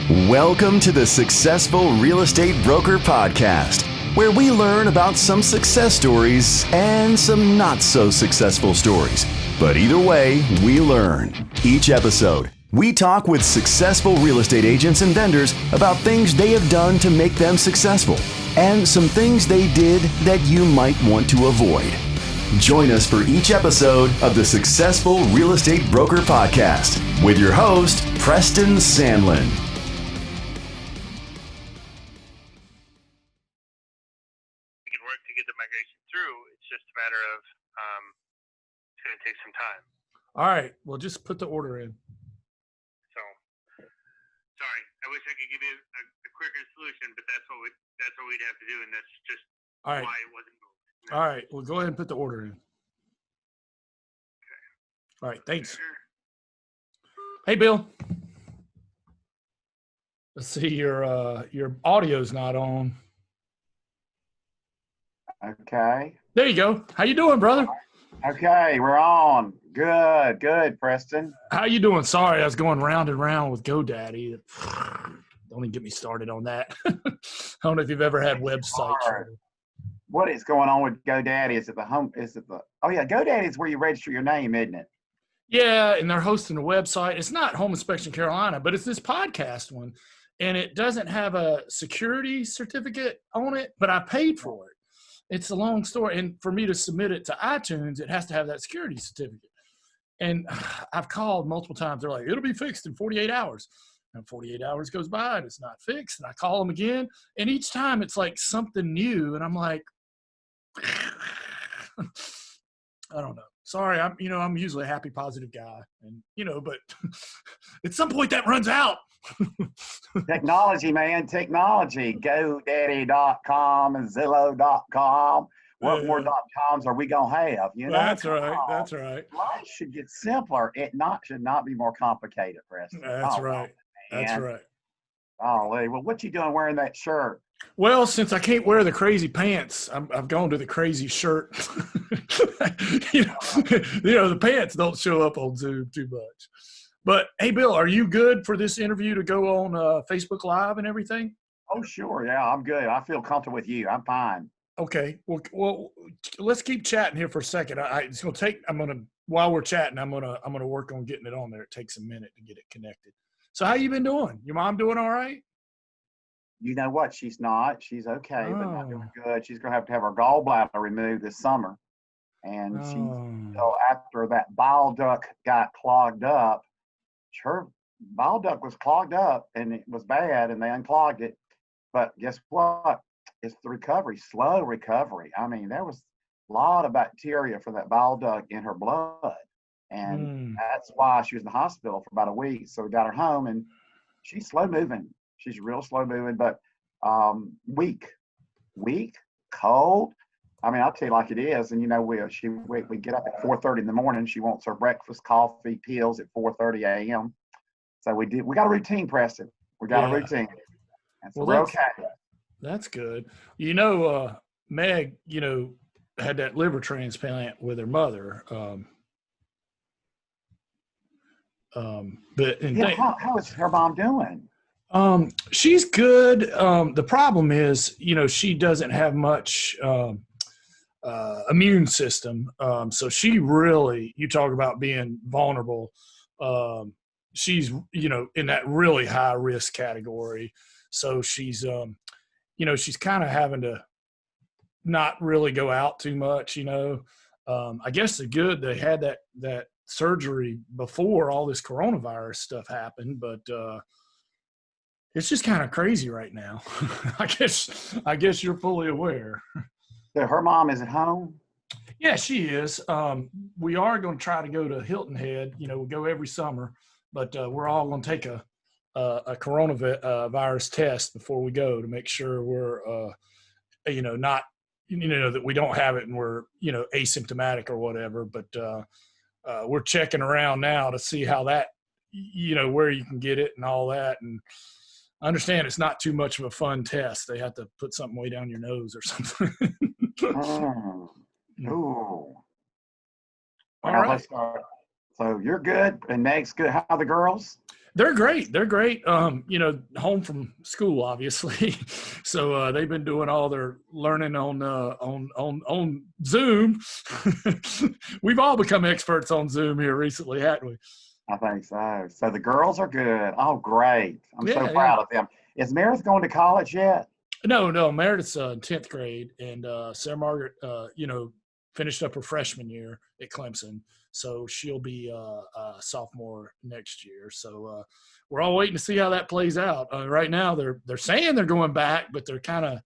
Welcome to the Successful Real Estate Broker Podcast, where we learn about some success stories and some not so successful stories. But either way, we learn. Each episode, we talk with successful real estate agents and vendors about things they have done to make them successful and some things they did that you might want to avoid. Join us for each episode of the Successful Real Estate Broker Podcast with your host, Preston Sandlin. Matter of it's going to take some time. All right, well, just put the order in. So, sorry, I wish I could give you a quicker solution, but that's what we'd have to do, and that's just all right. Why it wasn't moved. All right, well, go ahead and put the order in. Okay. All right, thanks. Sure. Hey, Bill. Let's see, your audio's not on. Okay. There you go. How you doing, brother? Okay, we're on. Good, Preston. How you doing? Sorry, I was going round and round with GoDaddy. Don't even get me started on that. I don't know if you've ever had websites. What is going on with GoDaddy? Oh yeah, GoDaddy is where you register your name, isn't it? Yeah, and they're hosting a website. It's not Home Inspection Carolina, but it's this podcast one. And it doesn't have a security certificate on it, but I paid for it. It's a long story. And for me to submit it to iTunes, it has to have that security certificate. And I've called multiple times. They're like, it'll be fixed in 48 hours. And 48 hours goes by and it's not fixed. And I call them again. And each time it's like something new. And I'm like, I don't know. Sorry, I'm usually a happy, positive guy. And, but at some point that runs out. Technology, man, technology. GoDaddy.com and Zillow.com. What more .coms are we going to have? That's right. Life should get simpler. It should not be more complicated, Preston. That's right. Oh, well, what you doing wearing that shirt? Well, since I can't wear the crazy pants, I've gone to the crazy shirt. The pants don't show up on Zoom too much. But, hey, Bill, are you good for this interview to go on Facebook Live and everything? Oh, sure. Yeah, I'm good. I feel comfortable with you. I'm fine. Okay. Well, let's keep chatting here for a second. While we're chatting, I'm gonna work on getting it on there. It takes a minute to get it connected. So how you been doing? Your mom doing all right? You know what? She's not. She's okay, but not doing good. She's going to have her gallbladder removed this summer. And so after that bile duct got clogged up, her bile duct was clogged up and it was bad and they unclogged it. But guess what? It's the recovery, slow recovery. I mean, there was a lot of bacteria from that bile duct in her blood. And that's why she was in the hospital for about a week. So we got her home and she's slow moving. She's real slow moving, but weak, cold. I mean, I'll tell you like it is. And, we get up at 4:30 in the morning. She wants her breakfast, coffee, pills at 4:30 a.m. So we got a routine, Preston. We got a routine. And so we're okay. That's good. Meg, had that liver transplant with her mother. How is her mom doing? She's good. The problem is, she doesn't have much immune system. So she really, you talk about being vulnerable. She's, in that really high risk category. So she's, she's kind of having to not really go out too much, I guess the good, they had that surgery before all this coronavirus stuff happened, but, it's just kind of crazy right now. I guess you're fully aware. So her mom is at home? Yeah, she is. We are going to try to go to Hilton Head. We go every summer, but we're all going to take a coronavirus test before we go to make sure we're, not, that we don't have it and we're, asymptomatic or whatever. But we're checking around now to see how that, where you can get it and all that. And I understand it's not too much of a fun test. They have to put something way down your nose or something. Ooh. All right. Let's start. So you're good and Meg's good. How are the girls? They're great. They're great. Home from school, obviously. So they've been doing all their learning on Zoom. We've all become experts on Zoom here recently, haven't we? I think so. So the girls are good. Oh, great. I'm so Yeah, yeah. proud of them. Is Meredith going to college yet? No. Meredith's in 10th grade, and Sarah Margaret, finished up her freshman year at Clemson, so she'll be a sophomore next year. So we're all waiting to see how that plays out. Right now, they're saying they're going back, but they're kind of,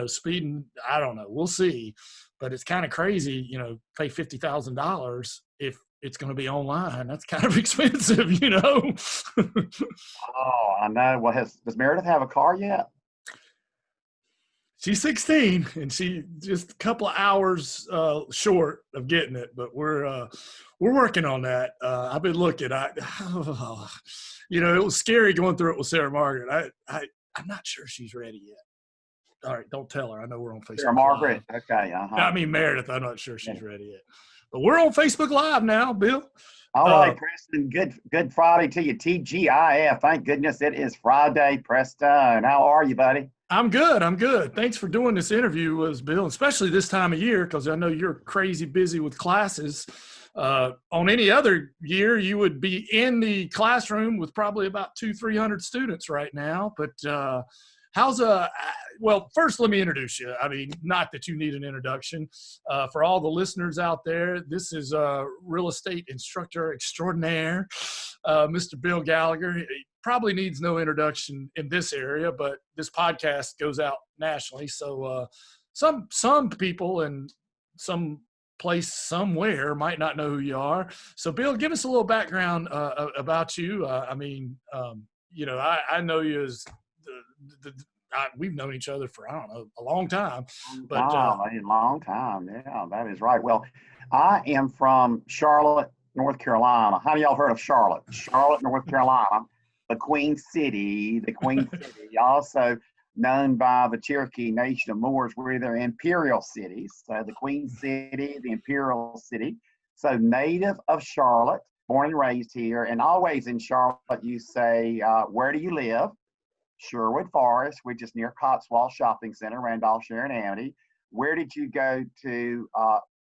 speeding. I don't know. We'll see, but it's kind of crazy. Pay $50,000 if it's going to be online. That's kind of expensive, Oh, I know. Well, does Meredith have a car yet? She's 16, and she just a couple of hours short of getting it, but we're working on that. I've been looking. It was scary going through it with Sarah Margaret. I'm not sure she's ready yet. All right, don't tell her. I know we're on Facebook Sarah Margaret. Live. Okay. I mean Meredith. I'm not sure she's ready yet, but we're on Facebook Live now, Bill. All right, Preston. Good Friday to you. TGIF. Thank goodness it is Friday, Preston. How are you, buddy? I'm good. Thanks for doing this interview with us, Bill, especially this time of year, because I know you're crazy busy with classes. On any other year, you would be in the classroom with probably about 200-300 students right now. But well, first, let me introduce you. I mean, not that you need an introduction. For all the listeners out there, this is real estate instructor extraordinaire, Mr. Bill Gallagher. He probably needs no introduction in this area, but this podcast goes out nationally. So some people in some place somewhere might not know who you are. So, Bill, give us a little background about you. I know you as we've known each other for, I don't know, a long time. But a long time. Yeah, that is right. Well, I am from Charlotte, North Carolina. How many of y'all heard of Charlotte? Charlotte, North Carolina, the Queen City, also known by the Cherokee Nation of Moors. We're their imperial cities. So the Queen City, the imperial city. So native of Charlotte, born and raised here, and always in Charlotte, you say, where do you live? Sherwood Forest, which is near Cotswold Shopping Center, Randolph, Sharon, Amity. Where did you go to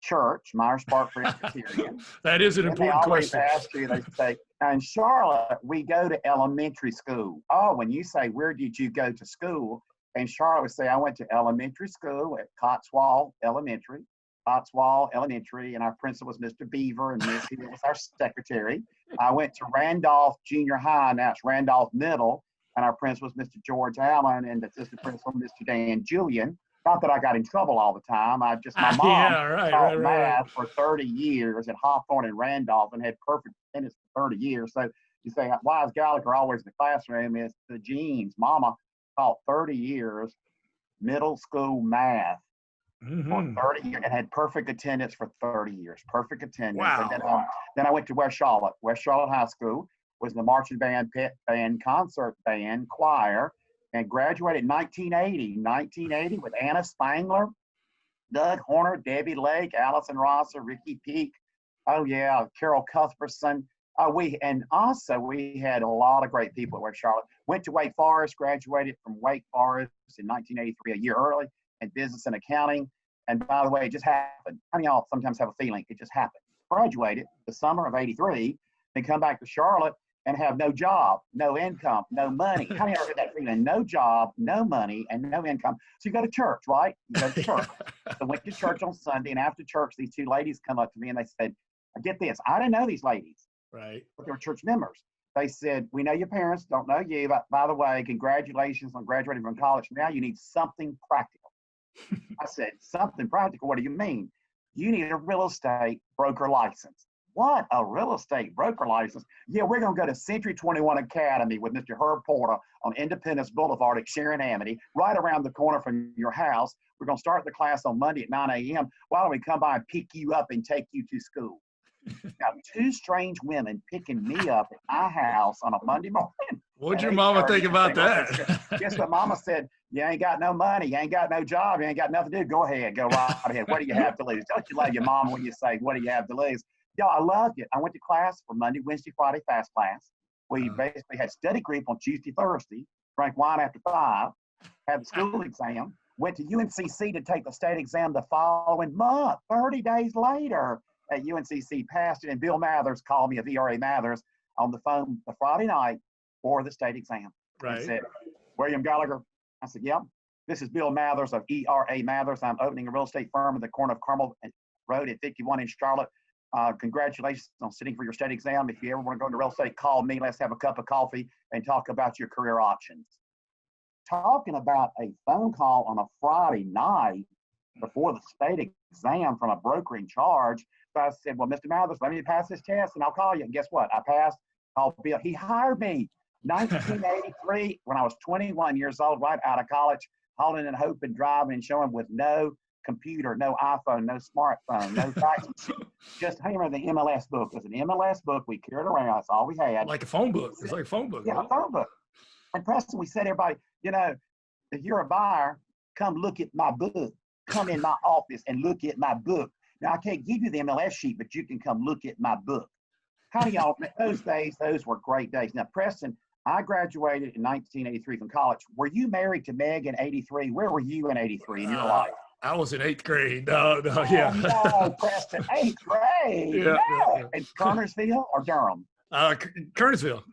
church? Myers Park Presbyterian. That is an important question. They always ask you, they say, in Charlotte, we go to elementary school. Oh, when you say, where did you go to school? And Charlotte would say, I went to elementary school at Cotswold Elementary, and our principal was Mr. Beaver, and Miss Hill was our secretary. I went to Randolph Junior High, now it's Randolph Middle, and our principal was Mr. George Allen, and the assistant principal, Mr. Dan Julian. Not that I got in trouble all the time. My mom taught math for 30 years at Hawthorne and Randolph and had perfect attendance for 30 years. So you say, why is Gallagher always in the classroom? It's the genes. Mama taught 30 years middle school math for 30 years and had perfect attendance for 30 years. Perfect attendance. Wow. And then I went to West Charlotte High School, was in the marching band, pit band, concert band, choir, and graduated in 1980 with Anna Spangler, Doug Horner, Debbie Lake, Allison Rosser, Ricky Peak. Oh yeah, Carol Cuthbertson. We had a lot of great people at West Charlotte. Went to Wake Forest, graduated from Wake Forest in 1983, a year early, in business and accounting. And by the way, it just happened. How many of y'all sometimes have a feeling it just happened? Graduated the summer of '83, then come back to Charlotte and have no job, no income, no money. How many of y'all had that feeling? No job, no money, and no income. So you go to church, right? You go to church. So I went to church on Sunday, and after church, these two ladies come up to me and they said, get this, I didn't know these ladies. Right. But they were church members. They said, we know your parents don't know you, but by the way, congratulations on graduating from college. Now you need something practical. I said, something practical? What do you mean? You need a real estate broker license. What? A real estate broker license? Yeah, we're going to go to Century 21 Academy with Mr. Herb Porter on Independence Boulevard at Sharon Amity, right around the corner from your house. We're going to start the class on Monday at 9 a.m. Why don't we come by and pick you up and take you to school? Now, two strange women picking me up at my house on a Monday morning. What'd your mama think about that? Guess what Mama said? You ain't got no money. You ain't got no job. You ain't got nothing to do. Go ahead. Go right ahead. What do you have to lose? Don't you love your mama when you say, what do you have to lose? Y'all, I loved it. I went to class for Monday, Wednesday, Friday, fast class. We basically had study group on Tuesday, Thursday, drank wine after 5, had the school exam, went to UNCC to take the state exam the following month. 30 days later at UNCC, passed it, and Bill Mathers called me, a VRA Mathers, on the phone the Friday night for the state exam. Right. And said, William Gallagher. I said, yep. This is Bill Mathers of ERA Mathers. I'm opening a real estate firm in the corner of Carmel Road at 51 in Charlotte. Congratulations on sitting for your state exam. If you ever want to go into real estate, call me. Let's have a cup of coffee and talk about your career options. Talking about a phone call on a Friday night before the state exam from a broker in charge. So I said, well, Mr. Mathers, let me pass this test and I'll call you. And guess what? I passed. Called Bill. He hired me 1983 when I was 21 years old, right out of college, hauling and hope and driving and showing with no computer, no iPhone, no smartphone, no fax machine. Just hammer the MLS book. It was an MLS book. We carried around. That's all we had. Like a phone book. It's like a phone book. Yeah, right? a phone book. And Preston, we said, everybody, you know, if you're a buyer, come look at my book. Come in my office and look at my book. Now, I can't give you the MLS sheet, but you can come look at my book. How do y'all, those days, those were great days. Now, Preston, I graduated in 1983 from college. Were you married to Meg in 83? Where were you in 83 in your life? I was in 8th grade. Yeah. No, Preston, 8th grade. Yeah, No. yeah. In Kernersville or Durham? Kernersville.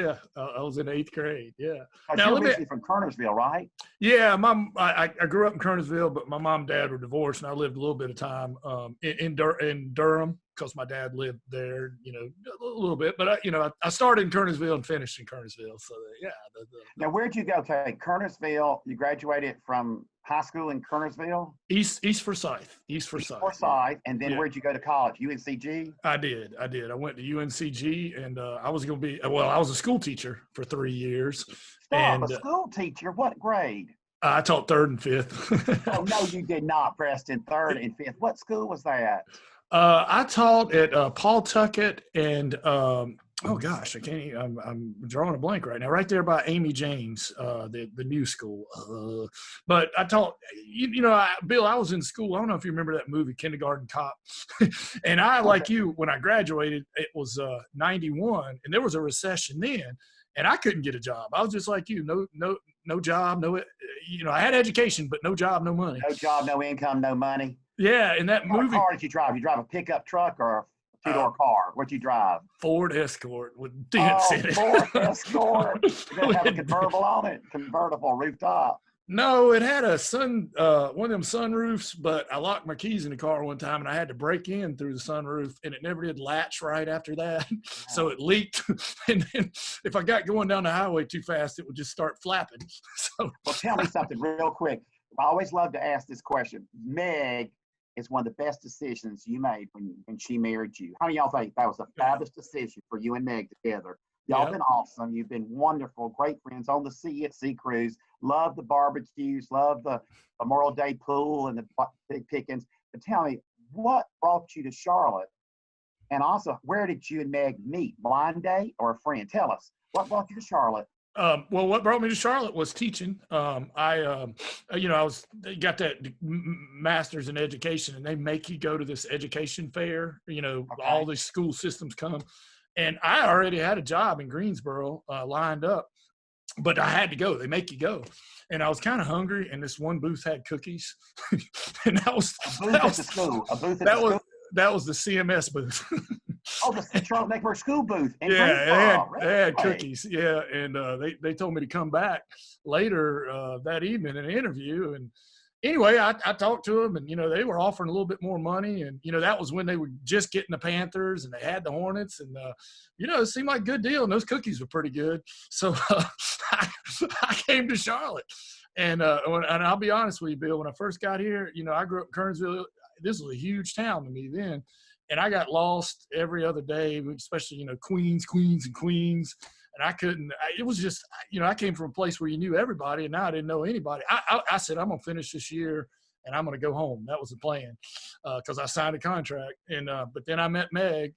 Yeah. I was in 8th grade. Yeah. Now, you're originally from Kernersville, right? Yeah, I grew up in Kernersville, but my mom and dad were divorced, and I lived a little bit of time in Durham because my dad lived there, you know, a little bit. But I started in Kernersville and finished in Kernersville. So yeah. Now, where'd you go? Okay, Kernersville. You graduated from high school in Kernersville. East Forsyth. East Forsyth, and then where'd you go to college? UNCG. I did. I went to UNCG, and I was going to be. Well, I was a school teacher for 3 years. Stop, a school teacher. What grade? I taught 3rd and 5th. Oh no, you did not, Preston. 3rd and 5th. What school was that? I taught at Paul Tuckett and oh gosh, I can't even, I'm drawing a blank right now. Right there by Amy James, the new school. But I taught, Bill, I was in school. I don't know if you remember that movie, Kindergarten Cop. And I, like you, when I graduated, it was 91, and there was a recession then, and I couldn't get a job. I was just like you, no job, I had education, but no job, no money. No job, no income, no money. Yeah, in that movie. What car did you drive? You drive a pickup truck or a two-door car? What'd you drive? Ford Escort with dents in it. Ford Escort. Did it have a convertible on it? Convertible rooftop. No, it had a one of them sunroofs, but I locked my keys in the car one time and I had to break in through the sunroof, and it never did latch right after that. So it leaked. And then if I got going down the highway too fast, it would just start flapping. So, well, tell me something real quick. I always love to ask this question. Meg is one of the best decisions you made when she married you. How do y'all think that was a fabulous decision for you and Meg together? Y'all been awesome. You've been wonderful, great friends on the sea at Sea Cruise. Love the barbecues, love the Memorial Day pool and the big pickings. But tell me, what brought you to Charlotte? And also, where did you and Meg meet? Blind date or a friend? Tell us, what brought you to Charlotte? Well, what brought me to Charlotte was teaching. I got that master's in education, and they make you go to this education fair. All these school systems come, and I already had a job in Greensboro lined up, but I had to go. They make you go, and I was kind of hungry, and this one booth had cookies, and that was the CMS booth. Oh, the Charlotte Mecklenburg School booth. They had cookies. Yeah, and they told me to come back later that evening in an interview. And anyway, I talked to them, and they were offering a little bit more money, and that was when they were just getting the Panthers, and they had the Hornets, and it seemed like a good deal, and those cookies were pretty good. So I came to Charlotte, and I'll be honest with you, Bill. When I first got here, I grew up in Kernersville. This was a huge town to me then. And I got lost every other day, especially, Queens. And I couldn't, it was just, I came from a place where you knew everybody, and now I didn't know anybody. I said, I'm going to finish this year and I'm going to go home. That was the plan because I signed a contract. And but then I met Meg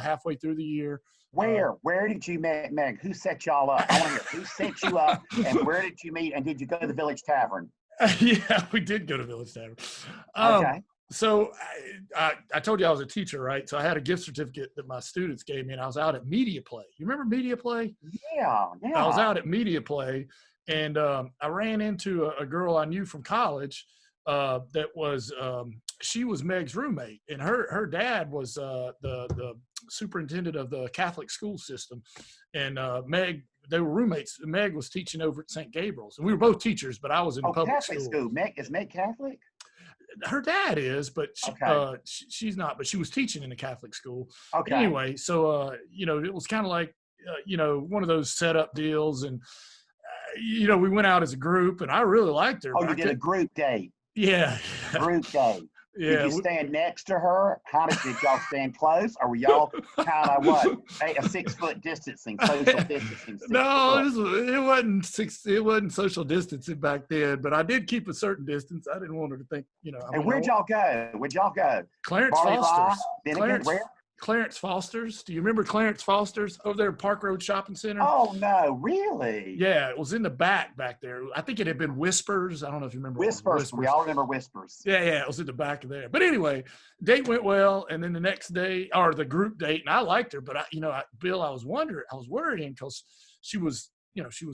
halfway through the year. Where did you meet Meg? Who set y'all up? I want to hear who set you up, and where did you meet? And did you go to the Village Tavern? Yeah, we did go to Village Tavern. Okay. So I told you I was a teacher, right? So I had a gift certificate that my students gave me, and I was out at Media Play. You remember Media Play? Yeah, I was yeah. out at Media Play, and I ran into a girl I knew from college that was she was Meg's roommate, and her dad was the superintendent of the Catholic school system, and Meg. They were roommates. Meg was teaching over at St. Gabriel's, and we were both teachers, but I was in Oh, public Catholic school. school. Is Meg Catholic? Her dad is, but Okay. she's not. But she was teaching in a Catholic school. But Okay. anyway, so it was kind of like one of those setup deals, and we went out as a group, and I really liked her. Oh, But you did a group date. yeah, Group date. Did yeah. you stand next to her? Did y'all stand close, or were y'all kind of what? A 6 foot distancing, social distancing? No, it wasn't It wasn't social distancing back then. But I did keep a certain distance. I didn't want her to think, And where'd y'all go? Where'd y'all go? Clarence Barley Foster's. Finnegan, where? Clarence Foster's. Do you remember Clarence Foster's over there at Park Road Shopping Center? Oh no, really? Yeah, it was in the back there. I think it had been Whispers. I don't know if you remember. Whispers. We all remember Whispers. Yeah, it was in the back of there. But anyway, date went well, and then the next day, or the group date, and I liked her, but Bill, I was worrying because she was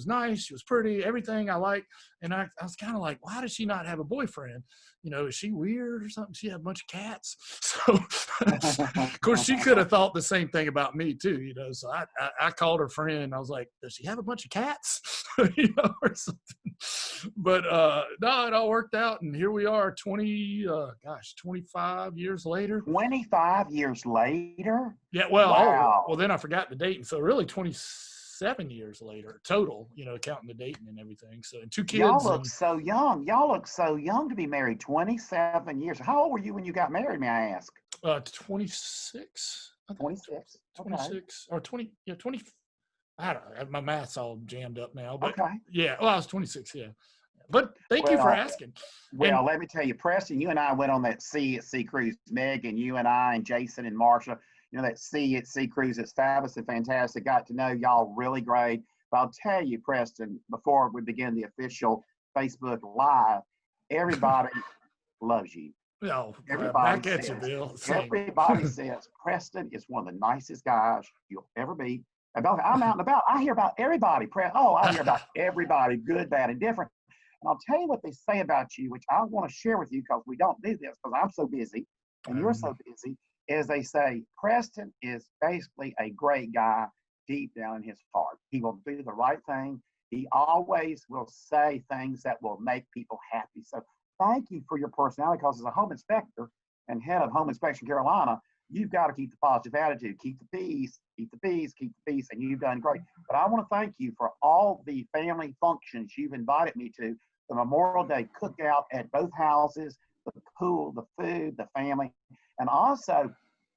nice, she was pretty, everything I liked, and I was kind of like, why does she not have a boyfriend? Is she weird or something? She had a bunch of cats, so of course she could have thought the same thing about me too, So I called her friend. I was like, does she have a bunch of cats, or something? But no, it all worked out, and here we are, 25 years later. 25 years later. Yeah, well, wow. Well, then I forgot the date, and so really 27 years later total, counting the dating and everything. So, and 2 kids. Y'all look so young. Y'all look so young to be married. 27 years. How old were you when you got married, may I ask? 26. 26. 26 or 20. Yeah, 20. I don't know. My math's all jammed up now. But okay. Yeah. Well, I was 26. Yeah. But thank you for asking. Well, let me tell you, Preston, you and I went on that Sea at Sea cruise. Meg and you and I and Jason and Marsha, that Sea at Sea cruise. It's fabulous and fantastic. Got to know y'all really great. But I'll tell you, Preston, before we begin the official Facebook Live, everybody loves you. No, back at you, Bill. Everybody says Preston is one of the nicest guys you'll ever be. I'm out and about. I hear about everybody. I hear about everybody, good, bad, and different. And I'll tell you what they say about you, which I want to share with you because we don't do this because I'm so busy and you're so busy, is they say Preston is basically a great guy deep down in his heart. He will do the right thing. He always will say things that will make people happy. So thank you for your personality, because as a home inspector and head of Home Inspection Carolina, you've got to keep the positive attitude, keep the peace, and you've done great. But I want to thank you for all the family functions you've invited me to, the Memorial Day cookout at both houses, the pool, the food, the family, and also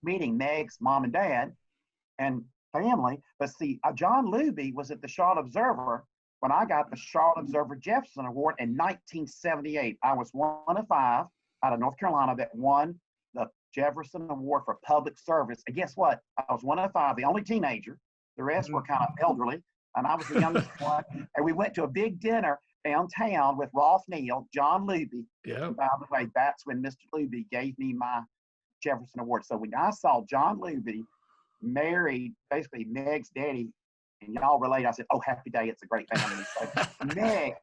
meeting Meg's mom and dad and family. But see, John Luby was at the Charlotte Observer when I got the Charlotte Observer Jefferson Award in 1978. I was one of 5 out of North Carolina that won the Jefferson Award for public service. And guess what? I was one of 5, the only teenager. The rest were kind of elderly, and I was the youngest one. And we went to a big dinner downtown with Rolf Neal, John Luby. Yeah. By the way, that's when Mr. Luby gave me my Jefferson Award. So when I saw John Luby married basically Meg's daddy, and y'all relate, I said, oh, happy day, it's a great family. So Meg,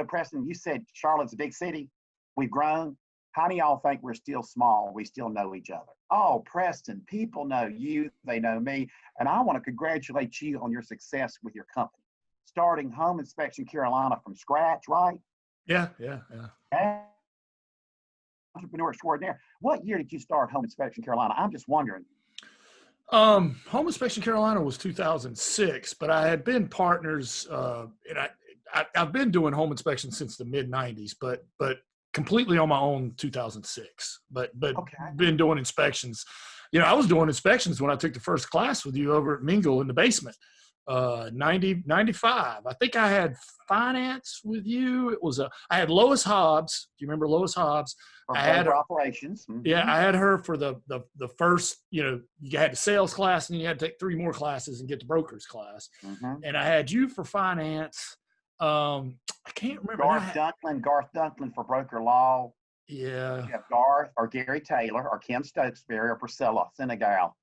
Preston, you said Charlotte's a big city. We've grown. How do y'all think we're still small? We still know each other. Oh, Preston, people know you, they know me. And I want to congratulate you on your success with your company. Starting Home Inspection Carolina from scratch, right? Yeah. Entrepreneur extraordinaire. What year did you start Home Inspection Carolina? I'm just wondering. Home Inspection Carolina was 2006, but I had been partners, and I've been doing home inspection since the mid 90s, but completely on my own 2006. But okay. Been doing inspections. I was doing inspections when I took the first class with you over at Mingle in the basement. 95. I think I had finance with you. I had Lois Hobbs. Do you remember Lois Hobbs? I had her operations. Mm-hmm. Yeah, I had her for the first, you had the sales class and you had to take 3 more classes and get the broker's class. Mm-hmm. And I had you for finance. I can't remember. Garth Dunklin for broker law. Yeah. You have Garth or Gary Taylor or Kim Stokesbury or Priscilla Senegal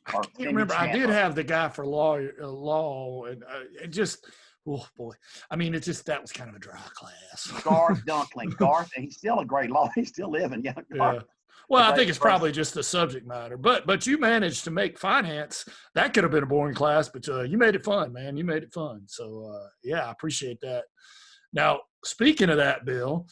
I or can't Cindy remember. I did Chandler. have the guy for law, and it just, oh boy. I mean, that was kind of a dry class. Garth Dunkling. Garth, and he's still a great law. He's still living. Yeah, Garth. Yeah. Well, A I think great it's person. probably just the subject matter, but you managed to make finance. That could have been a boring class, but you made it fun, man. You made it fun. So yeah, I appreciate that. Now, speaking of that, Bill,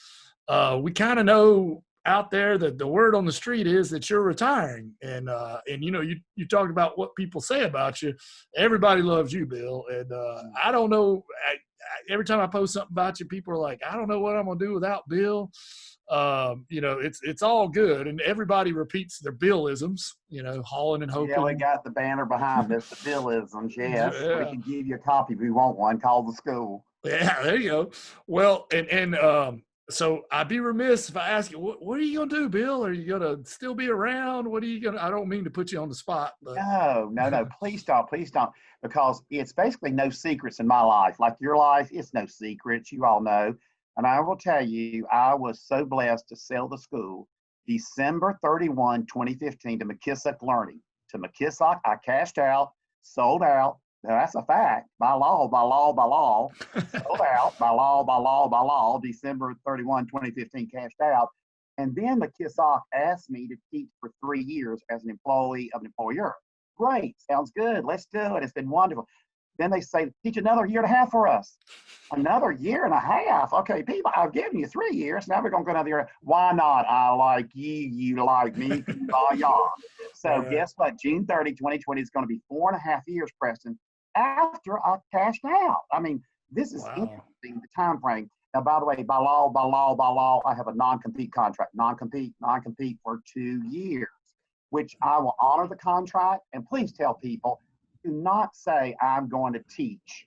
we kind of know out there that the word on the street is that you're retiring, and you know, you talked about what people say about you. Everybody loves you, Bill, and I don't know. Every time I post something about you, people are like, I don't know what I'm gonna do without Bill. You know, it's all good, and everybody repeats their Billisms. You know, hauling and hoping. Yeah, we got the banner behind us, the Billisms. Yes, we Yeah. can give you a copy if you want one. Call the school. Yeah, there you go. Well, and so I'd be remiss if I ask you, what are you gonna do, Bill? Are you gonna still be around? What are you gonna? I don't mean to put you on the spot, but No. Please don't. Please don't. Because it's basically no secrets in my life. Like your life, it's no secrets. You all know. And I will tell you, I was so blessed to sell the school December 31, 2015 to McKissack Learning. To McKissack, I cashed out, sold out. Now, that's a fact. By law, by law, by law. Sold out by law, by law, by law. December 31, 2015, cashed out. And then McKissack asked me to teach for 3 years as an employee of an employer. Great, sounds good. Let's do it. It's been wonderful. Then they say, teach another year and a half for us. Another year and a half. Okay, people, I've given you 3 years. Now we're going to go another year. Why not? I like you. You like me. Y'all. So guess what? June 30, 2020 is going to be 4.5 years, Preston, after I cashed out. I mean, this is interesting, the time frame. Now, by the way, by law, I have a non-compete contract. Non-compete for 2 years, which I will honor the contract. And please tell people, do not say I'm going to teach.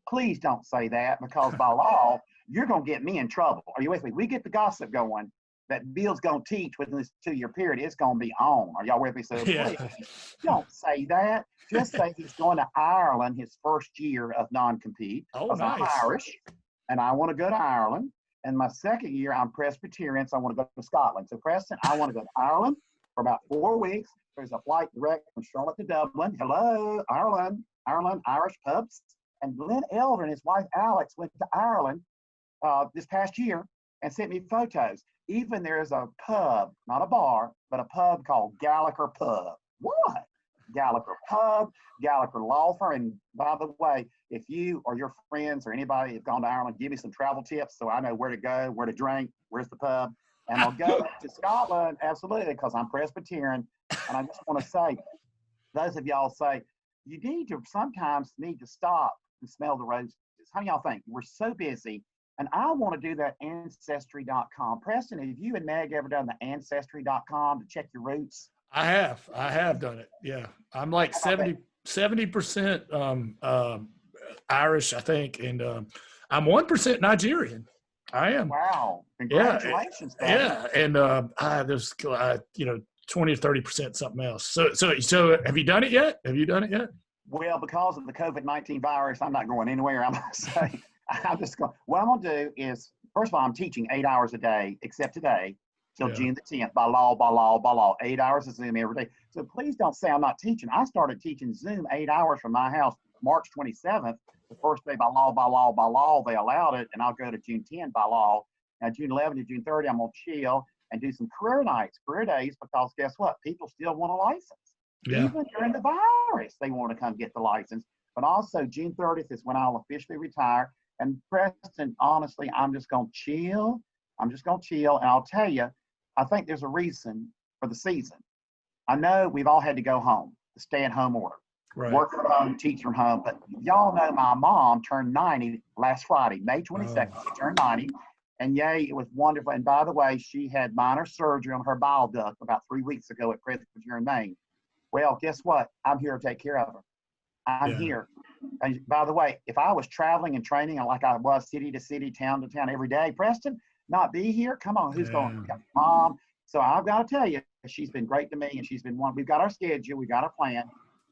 Please don't say that, because by law, you're going to get me in trouble. Are you with me? We get the gossip going that Bill's going to teach within this 2-year period. It's going to be on. Are y'all with me? So please don't say that. Just say he's going to Ireland his first year of non-compete. Oh, nice. I'm Irish, and I want to go to Ireland. And my second year, I'm Presbyterian, so I want to go to Scotland. So, Preston, I want to go to Ireland for about 4 weeks. There's a flight direct from Charlotte to Dublin. Hello, Ireland, Irish pubs. And Glenn Elder and his wife Alex went to Ireland this past year and sent me photos. Even there's a pub, not a bar, but a pub called Gallagher Pub. What? Gallagher Pub, Gallagher Law Firm. And by the way, if you or your friends or anybody have gone to Ireland, give me some travel tips so I know where to go, where to drink, where's the pub. And I'll go to Scotland, absolutely, because I'm Presbyterian. And I just want to say, those of y'all say, you sometimes need to stop and smell the roses. How do y'all think? We're so busy. And I want to do that Ancestry.com. Preston, have you and Meg ever done the Ancestry.com to check your roots? I have done it. Yeah. I'm like 70% Irish, I think. And I'm 1% Nigerian. I am. Wow. Congratulations. Yeah. And there's, 20 or 30% something else. So have you done it yet? Well, because of the COVID-19 virus, I'm not going anywhere. I'm going to say, what I'm going to do is, first of all, I'm teaching 8 hours a day, except today, till June the 10th, by law, 8 hours of Zoom every day. So please don't say I'm not teaching. I started teaching Zoom 8 hours from my house, March 27th, the first day by law, they allowed it, and I'll go to June 10 by law. Now, June 11 to June 30, I'm going to chill and do some career days, because guess what? People still want a license. Yeah. Even during the virus, they want to come get the license. But also, June 30th is when I'll officially retire. And Preston, honestly, I'm just going to chill. And I'll tell you, I think there's a reason for the season. I know we've all had to go home, the stay-at-home order. Right. Work from home, teach from home. But y'all know my mom turned 90 last Friday, May 22nd. She turned 90. And yay, it was wonderful. And by the way, she had minor surgery on her bile duct about 3 weeks ago at Presbyterian, Maine. Well, guess what? I'm here to take care of her. I'm here. And by the way, if I was traveling and training like I was city to city, town to town every day, Preston, not be here? Come on, who's going? Mom. So I've got to tell you, she's been great to me, and she's been one. We've got our schedule. We've got a plan.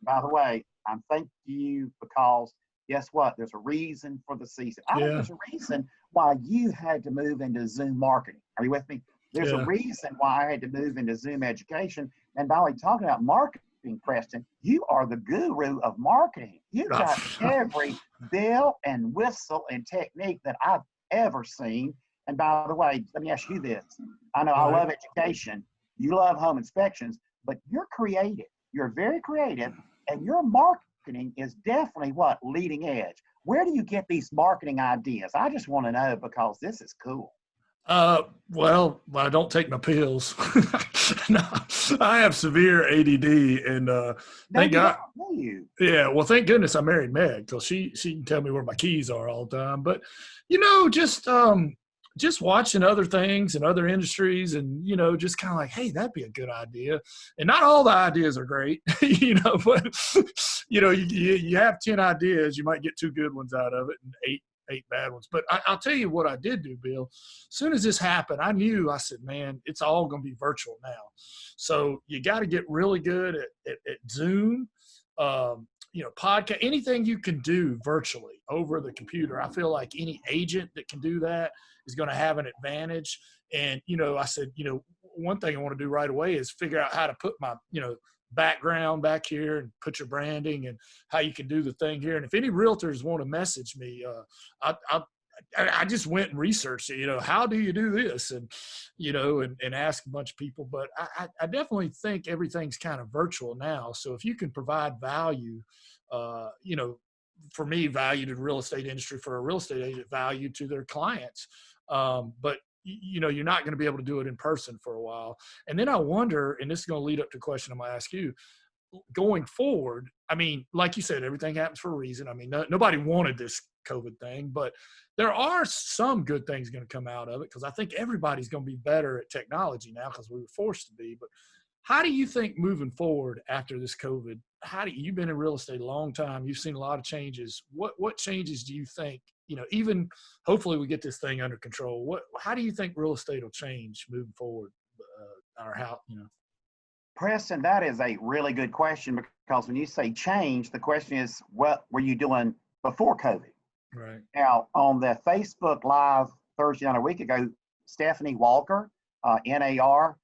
By the way, I'm thanking you because guess what? There's a reason for the season. I think there's a reason why you had to move into Zoom marketing. Are you with me? There's a reason why I had to move into Zoom education. And by the way, talking about marketing, Preston, you are the guru of marketing. You've got every bell and whistle and technique that I've ever seen. And by the way, let me ask you this. I know I love education. You love home inspections, but you're creative. You're very creative, and your marketing is definitely leading edge. Where do you get these marketing ideas? I just want to know, because this is cool. Well, I don't take my pills. No, I have severe ADD, and thank God. Yeah, well, thank goodness I married Meg, because she can tell me where my keys are all the time. But just watching other things and other industries, and just kind of like, hey, that'd be a good idea. And not all the ideas are great, but you have 10 ideas, you might get 2 good ones out of it, and eight bad ones. But I'll tell you what I did do, Bill. As soon as this happened, I said, man, it's all going to be virtual now. So you got to get really good at Zoom, podcast, anything you can do virtually over the computer. I feel like any agent that can do that is going to have an advantage. And, I said, one thing I want to do right away is figure out how to put my, background back here and put your branding and how you can do the thing here. And if any realtors want to message me, I just went and researched it, how do you do this? And, and ask a bunch of people, but I definitely think everything's kind of virtual now. So if you can provide value, for me, value to the real estate industry, for a real estate agent, value to their clients. But you're not going to be able to do it in person for a while. And then I wonder, and this is going to lead up to a question I'm going to ask you, going forward. I mean, like you said, everything happens for a reason. I mean, nobody wanted this COVID thing, but there are some good things going to come out of it, because I think everybody's going to be better at technology now because we were forced to be. But how do you think moving forward after this COVID, you've been in real estate a long time, you've seen a lot of changes. What changes do you think, even hopefully we get this thing under control, how do you think real estate will change moving forward? Or how, Preston, that is a really good question, because when you say change, the question is, what were you doing before COVID? Right. Now, on the Facebook Live Thursday night a week ago, Stephanie Walker, NAR,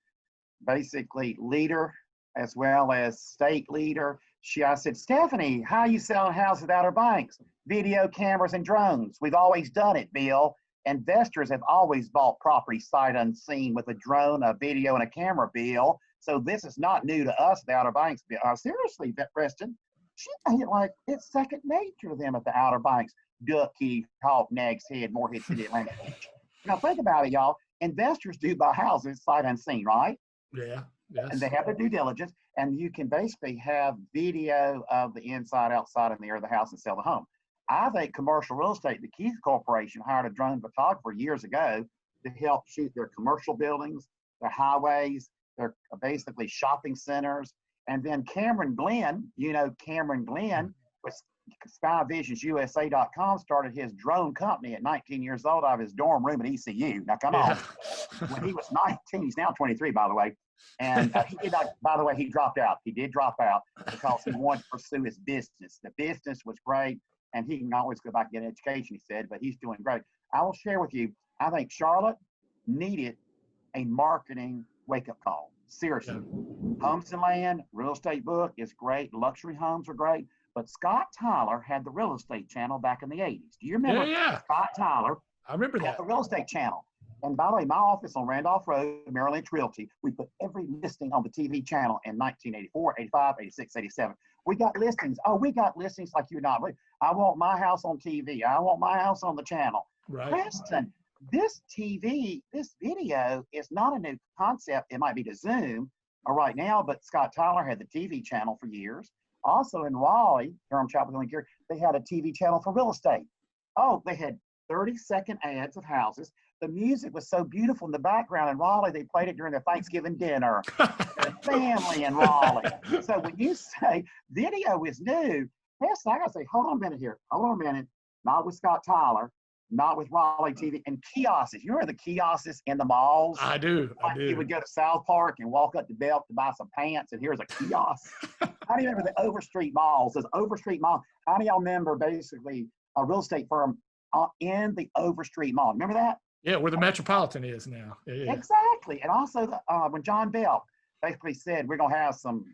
basically leader as well as state leader. I said, Stephanie, how are you selling houses without our banks? Video cameras and drones. We've always done it, Bill. Investors have always bought property sight unseen with a drone, a video, and a camera, Bill. So this is not new to us, the Outer Banks. Seriously, Preston, she made it like it's second nature to them at the Outer Banks. Duck, Key, Hawk, Nags Head, more hits than the Atlantic Beach. Now think about it, y'all. Investors do buy houses sight unseen, right? Yeah. Yes. And they have their due diligence, and you can basically have video of the inside, outside, and the air of the house and sell the home. I think commercial real estate, the Keith Corporation hired a drone photographer years ago to help shoot their commercial buildings, their highways, their basically shopping centers. And then Cameron Glenn, Cameron Glenn with SkyVisionsUSA.com started his drone company at 19 years old out of his dorm room at ECU. Now, come on. When he was 19, he's now 23, by the way. And he did not, by the way, he dropped out. He did drop out because he wanted to pursue his business. The business was great, and he can always go back and get an education, he said, but he's doing great. I will share with you, I think Charlotte needed a marketing wake-up call. Seriously. Yeah. Homes and Land, real estate book is great. Luxury homes are great. But Scott Tyler had the real estate channel back in the 80s. Do you remember Scott Tyler? I remember that. The real estate channel. And by the way, my office on Randolph Road, Merrill Lynch Realty, we put every listing on the TV channel in 1984, 85, 86, 87. We got listings. Oh, we got listings like you not. I want my house on TV. I want my house on the channel. Right. Preston, this video is not a new concept. It might be to Zoom right now, but Scott Tyler had the TV channel for years. Also in Raleigh, Durham Chapel, they had a TV channel for real estate. Oh, they had 30-second ads of houses. The music was so beautiful in the background in Raleigh, they played it during their Thanksgiving dinner. Their family in Raleigh. So when you say video is new, yes, I gotta say, hold on a minute here. Hold on a minute. Not with Scott Tyler, not with Raleigh TV, and kiosks. You remember the kiosks in the malls? I do. You would go to South Park and walk up to Belk to buy some pants, and here's a kiosk. How do you remember the Overstreet malls? Those Overstreet malls. How do y'all remember basically a real estate firm in the Overstreet mall? Remember that? Yeah, where the Metropolitan is now. Yeah. Exactly. And also, when John Bell basically said, we're going to have some,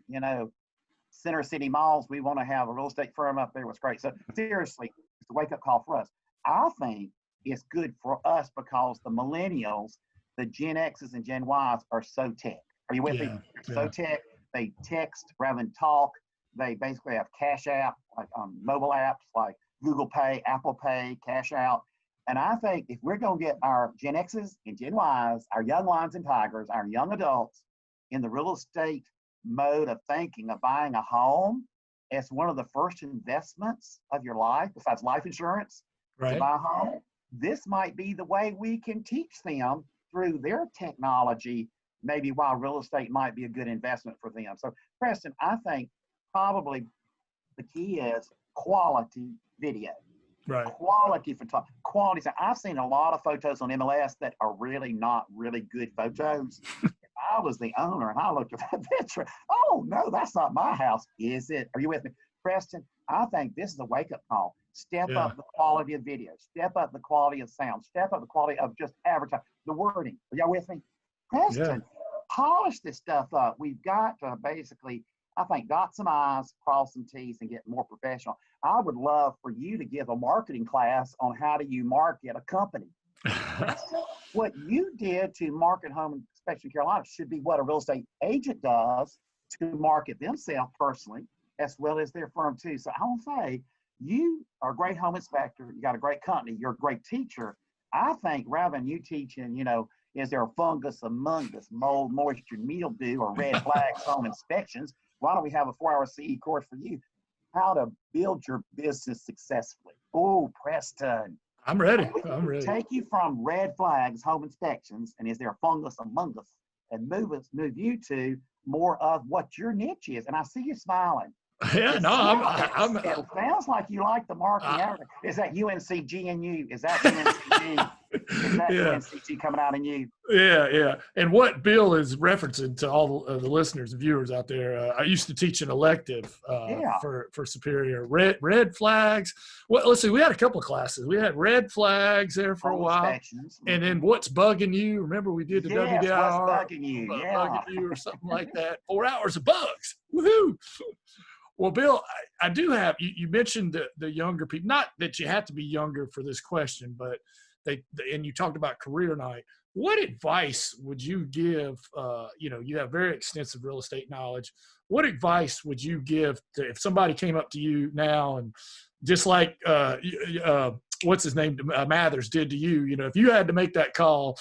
center city malls, we want to have a real estate firm up there. It was great. So seriously, it's a wake-up call for us. I think it's good for us because the millennials, the Gen X's and Gen Y's are so tech. Are you with me? So tech. They text rather than talk. They basically have cash app, like mobile apps like Google Pay, Apple Pay, Cash Out. And I think if we're going to get our Gen X's and Gen Y's, our young lions and tigers, our young adults in the real estate mode of thinking of buying a home as one of the first investments of your life, besides life insurance, to buy a home, this might be the way we can teach them through their technology, maybe while real estate might be a good investment for them. So, Preston, I think probably the key is quality video. Right. Quality photography. Quality. So I've seen a lot of photos on MLS that are really not really good photos. If I was the owner and I looked at that picture, oh no, that's not my house. Is it? Are you with me? Preston, I think this is a wake-up call. Step up the quality of video. Step up the quality of sound. Step up the quality of just advertising. The wording. Are y'all with me? Preston, polish this stuff up. We've got to basically, I think, dot some I's, cross some T's, and get more professional. I would love for you to give a marketing class on how do you market a company. What you did to market home inspection Carolina should be what a real estate agent does to market themselves personally, as well as their firm too. So I will say, you are a great home inspector. You got a great company. You're a great teacher. I think rather than you teaching, is there a fungus among us, mold, moisture, mildew, or red flags home inspections? Why don't we have a 4-hour CE course for you? How to build your business successfully. Oh, Preston. I'm ready. Take you from red flags, home inspections, and is there a fungus among us? And move you to more of what your niche is. And I see you smiling. Yeah, I'm it sounds like you like the marketing. Is that UNCGNU? Is that UNCG? Is that UNCG coming out in you? Yeah. And what Bill is referencing to all the listeners and viewers out there, I used to teach an elective for Superior. Red flags. Well, let's see, we had a couple of classes. We had red flags there for a while. And then what's bugging you? Remember we did the WDIR. What's bugging you? Bugging you or something like that. 4 hours of bugs. Woohoo! Well, Bill, I do have, you mentioned the younger people, not that you have to be younger for this question, but and you talked about career night. What advice would you give, you have very extensive real estate knowledge. What advice would you give to, if somebody came up to you now and just like, what's his name, Mathers did to you, if you had to make that call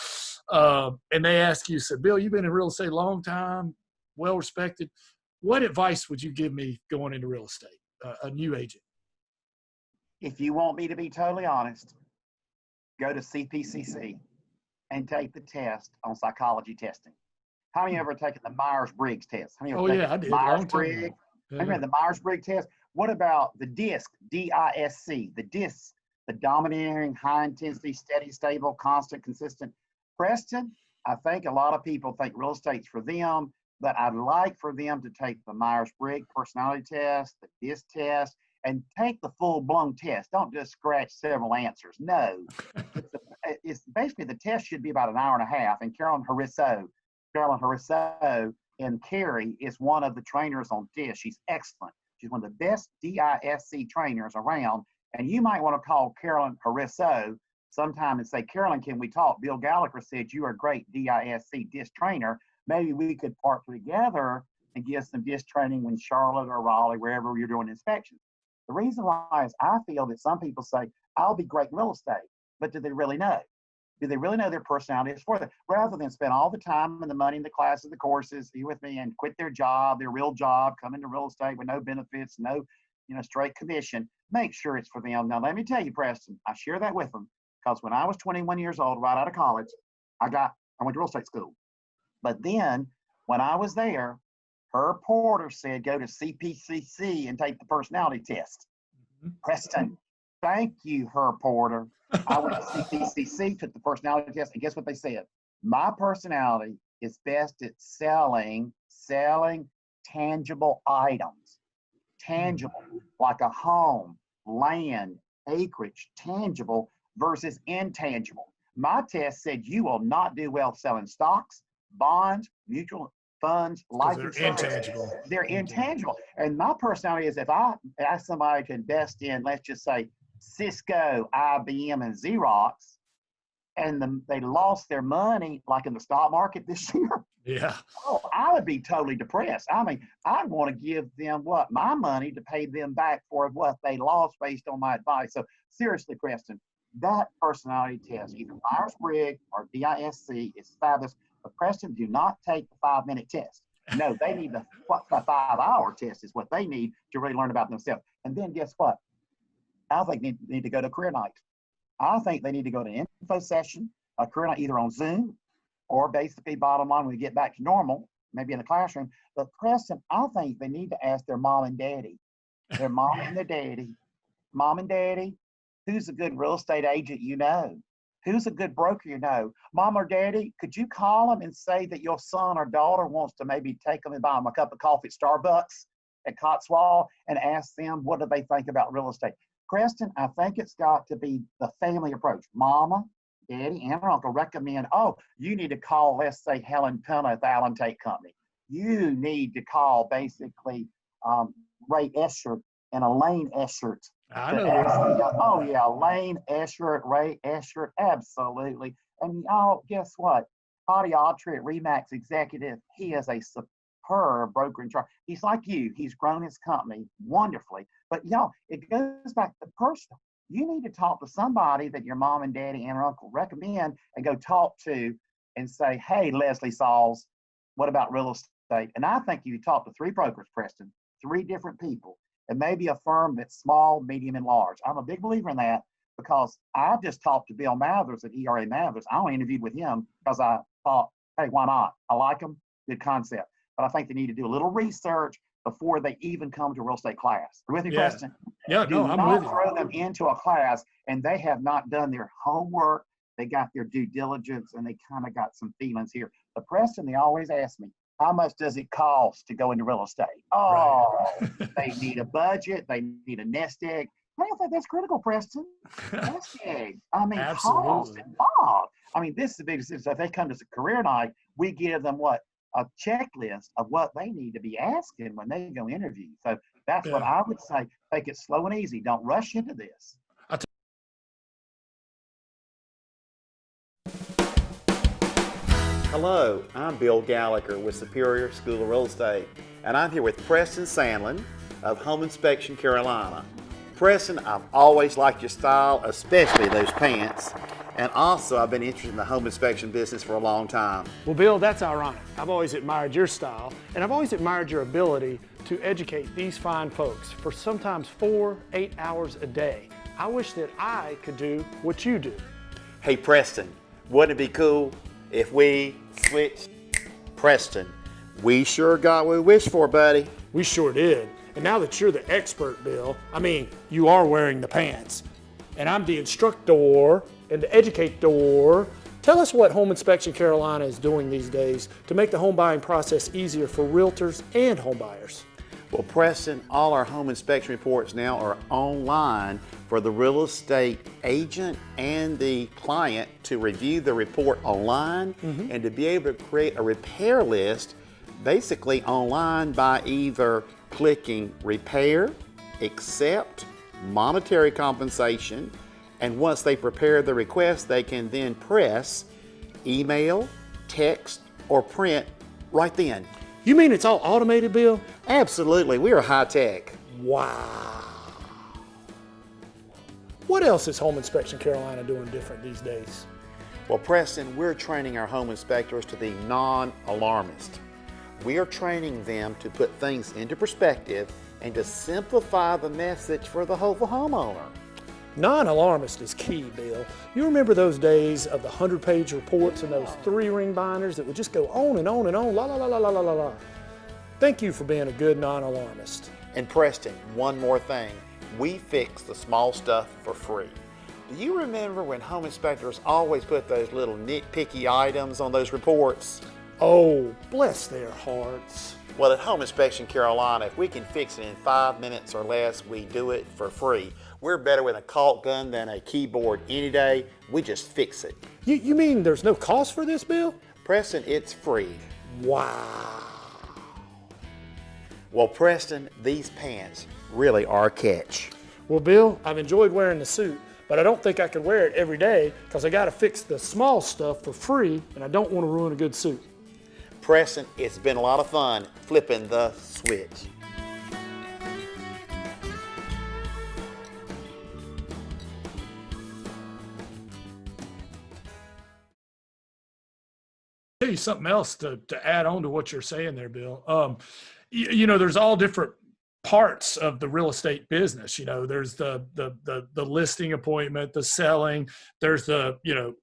and they ask you, said, Bill, you've been in real estate a long time, well-respected. What advice would you give me going into real estate, a new agent? If you want me to be totally honest, go to CPCC and take the test on psychology testing. How many ever taken the Myers-Briggs test? I did. Myers-Briggs. Have you read the Myers-Briggs test? What about the DISC, D-I-S-C, the DISC, the domineering, high intensity, steady, stable, constant, consistent? Preston, I think a lot of people think real estate's for them, but I'd like for them to take the Myers-Briggs personality test, the DISC test, and take the full-blown test. Don't just scratch several answers. No. It's basically, the test should be about an hour and a half. And Carolyn Harisso in Cary is one of the trainers on DISC. She's excellent. She's one of the best DISC trainers around. And you might want to call Carolyn Harisso sometime and say, Carolyn, can we talk? Bill Gallagher said you are a great DISC trainer. Maybe we could partner together and give some DISC training in Charlotte or Raleigh, wherever you're doing inspections. The reason why is I feel that some people say, I'll be great in real estate, but do they really know? Do they really know their personality is for them? Rather than spend all the time and the money in the classes, the courses, you with me, and quit their job, their real job, come into real estate with no benefits, no, straight commission, make sure it's for them. Now, let me tell you, Preston, I share that with them because when I was 21 years old, right out of college, I went to real estate school. But then when I was there, her porter said, go to CPCC and take the personality test. Mm-hmm. Preston, thank you, her porter. I went to CPCC, took the personality test, and guess what they said? My personality is best at selling tangible items. Tangible, like a home, land, acreage, tangible versus intangible. My test said you will not do well selling stocks, bonds, mutual funds, life they're insurance. intangible. They're intangible. And my personality is if I ask somebody to invest in, let's just say, Cisco, IBM, and Xerox, and they lost their money, like in the stock market this year, Yeah. oh, I would be totally depressed. I mean, I'd want to give them what? My money to pay them back for what they lost based on my advice. So seriously, Preston, that personality test, either Myers-Briggs or DISC, is fabulous. But Preston, do not take the 5-minute test. No, they need the 5-hour test is what they need to really learn about themselves. And then guess what? I think they need to go to career night. I think they need to go to an info session, a career night either on Zoom or basically bottom line when we get back to normal, maybe in the classroom. But Preston, I think they need to ask their mom and daddy, mom and daddy, who's a good real estate agent you know? Who's a good broker you know? Mom or daddy, could you call them and say that your son or daughter wants to maybe take them and buy them a cup of coffee at Starbucks at Cotswold and ask them what do they think about real estate? Preston, I think it's got to be the family approach. Mama, Daddy, and uncle recommend, oh, you need to call, let's say, Helen Penna at the Allen Tate Company. You need to call basically Ray Eschert and Elaine Eschert. I know. Oh, yeah, Elaine Eschert, Ray Eschert, absolutely. And y'all, guess what? Hadi Autry at Remax Executive, he is a superb broker in charge. He's like you. He's grown his company wonderfully. But y'all, it goes back to personal. You need to talk to somebody that your mom and daddy and uncle recommend and go talk to and say, hey, Leslie Sauls, what about real estate? And I think you talk to 3 brokers, Preston, 3 different people, and maybe a firm that's small, medium, and large. I'm a big believer in that because I just talked to Bill Mathers at ERA Mathers. I only interviewed with him because I thought, hey, why not? I like him, good concept. But I think they need to do a little research before they even come to a real estate class. Are you with me, Preston? Yeah, Do I'm not with you. throw them into a class and they have not done their homework. They got their due diligence and they kind of got some feelings here. But Preston, they always ask me, how much does it cost to go into real estate? Oh, Right. they need a budget. They need a nest egg. I don't think that's critical, Preston. Nest egg. I mean, cost Absolutely. involved. I mean, this is the biggest thing. So if they come to a career night, we give them what? A checklist of what they need to be asking when they go interview. So that's what I would say. Take it slow and easy. Don't rush into this. Hello, I'm Bill Gallagher with Superior School of Real Estate, and I'm here with Preston Sandlin of Home Inspection Carolina. Preston, I've always liked your style, especially those pants, and also I've been interested in the home inspection business for a long time. Well, Bill, that's ironic. I've always admired your style, and I've always admired your ability to educate these fine folks for sometimes 4-8 hours a day. I wish that I could do what you do. Hey Preston, wouldn't it be cool if we switched? Preston, we sure got what we wished for, buddy. We sure did. And now that you're the expert, Bill, I mean, you are wearing the pants. And I'm the instructor and the educator. Tell us what Home Inspection Carolina is doing these days to make the home buying process easier for realtors and home buyers. Well, Preston, all our home inspection reports now are online for the real estate agent and the client to review the report online and to be able to create a repair list basically online by either clicking repair, accept, monetary compensation, and once they prepare the request, they can then press email, text, or print right then. You mean it's all automated, Bill? Absolutely, we are high tech. Wow. What else is Home Inspection Carolina doing different these days? Well, Preston, we're training our home inspectors to be non-alarmist. We are training them to put things into perspective and to simplify the message for the hopeful homeowner. Non-alarmist is key, Bill. You remember those days of the 100-page reports and those 3-ring binders that would just go on and on and on, la la la la la la la la. Thank you for being a good non-alarmist. And Preston, one more thing. We fix the small stuff for free. Do you remember when home inspectors always put those little nitpicky items on those reports? Oh, bless their hearts. Well, at Home Inspection Carolina, if we can fix it in 5 minutes or less, we do it for free. We're better with a caulk gun than a keyboard any day. We just fix it. You mean there's no cost for this, Bill? Preston, it's free. Wow. Well, Preston, these pants really are a catch. Well, Bill, I've enjoyed wearing the suit, but I don't think I could wear it every day because I got to fix the small stuff for free, and I don't want to ruin a good suit. Preston, it's been a lot of fun flipping the switch. Tell you something else to add on to what you're saying there, Bill. There's all different parts of the real estate business. There's the listing appointment, the selling, there's the,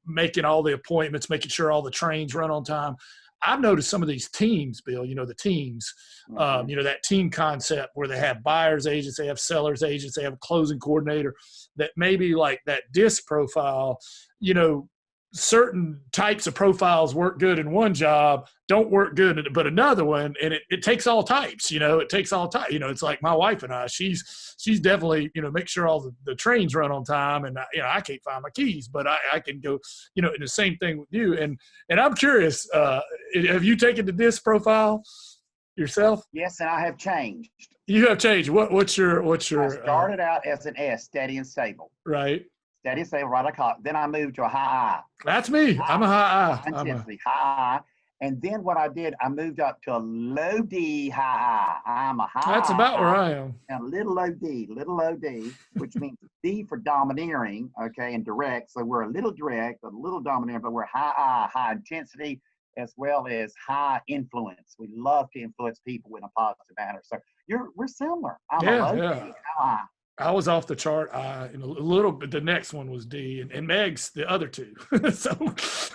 making all the appointments, making sure all the trains run on time. I've noticed some of these teams, Bill, the teams, that team concept where they have buyers agents, they have sellers agents, they have a closing coordinator, that maybe like that disc profile, certain types of profiles work good in one job, don't work good but another one, and it takes all types. It takes all types. It's like my wife and I. She's definitely make sure all the trains run on time, and I can't find my keys, but I can go. And the same thing with you. And I'm curious. Have you taken the disc profile yourself? Yes, and I have changed. You have changed. What's your? I started out as an S, steady and stable. Right. Steady and stable, right? I caught. Then I moved to a high I. That's me. I'm a high I. Intensity, high I. And then what I did, I moved up to a low D high I. I'm a high. That's about where I am. And a little low D, which means D for domineering, okay, and direct. So we're a little direct, a little domineering, but we're high I, high intensity, as well as high influence. We love to influence people in a positive manner. So we're similar. I'm a low D, high I. I was off the chart. In a little bit, the next one was D, and Meg's the other two. So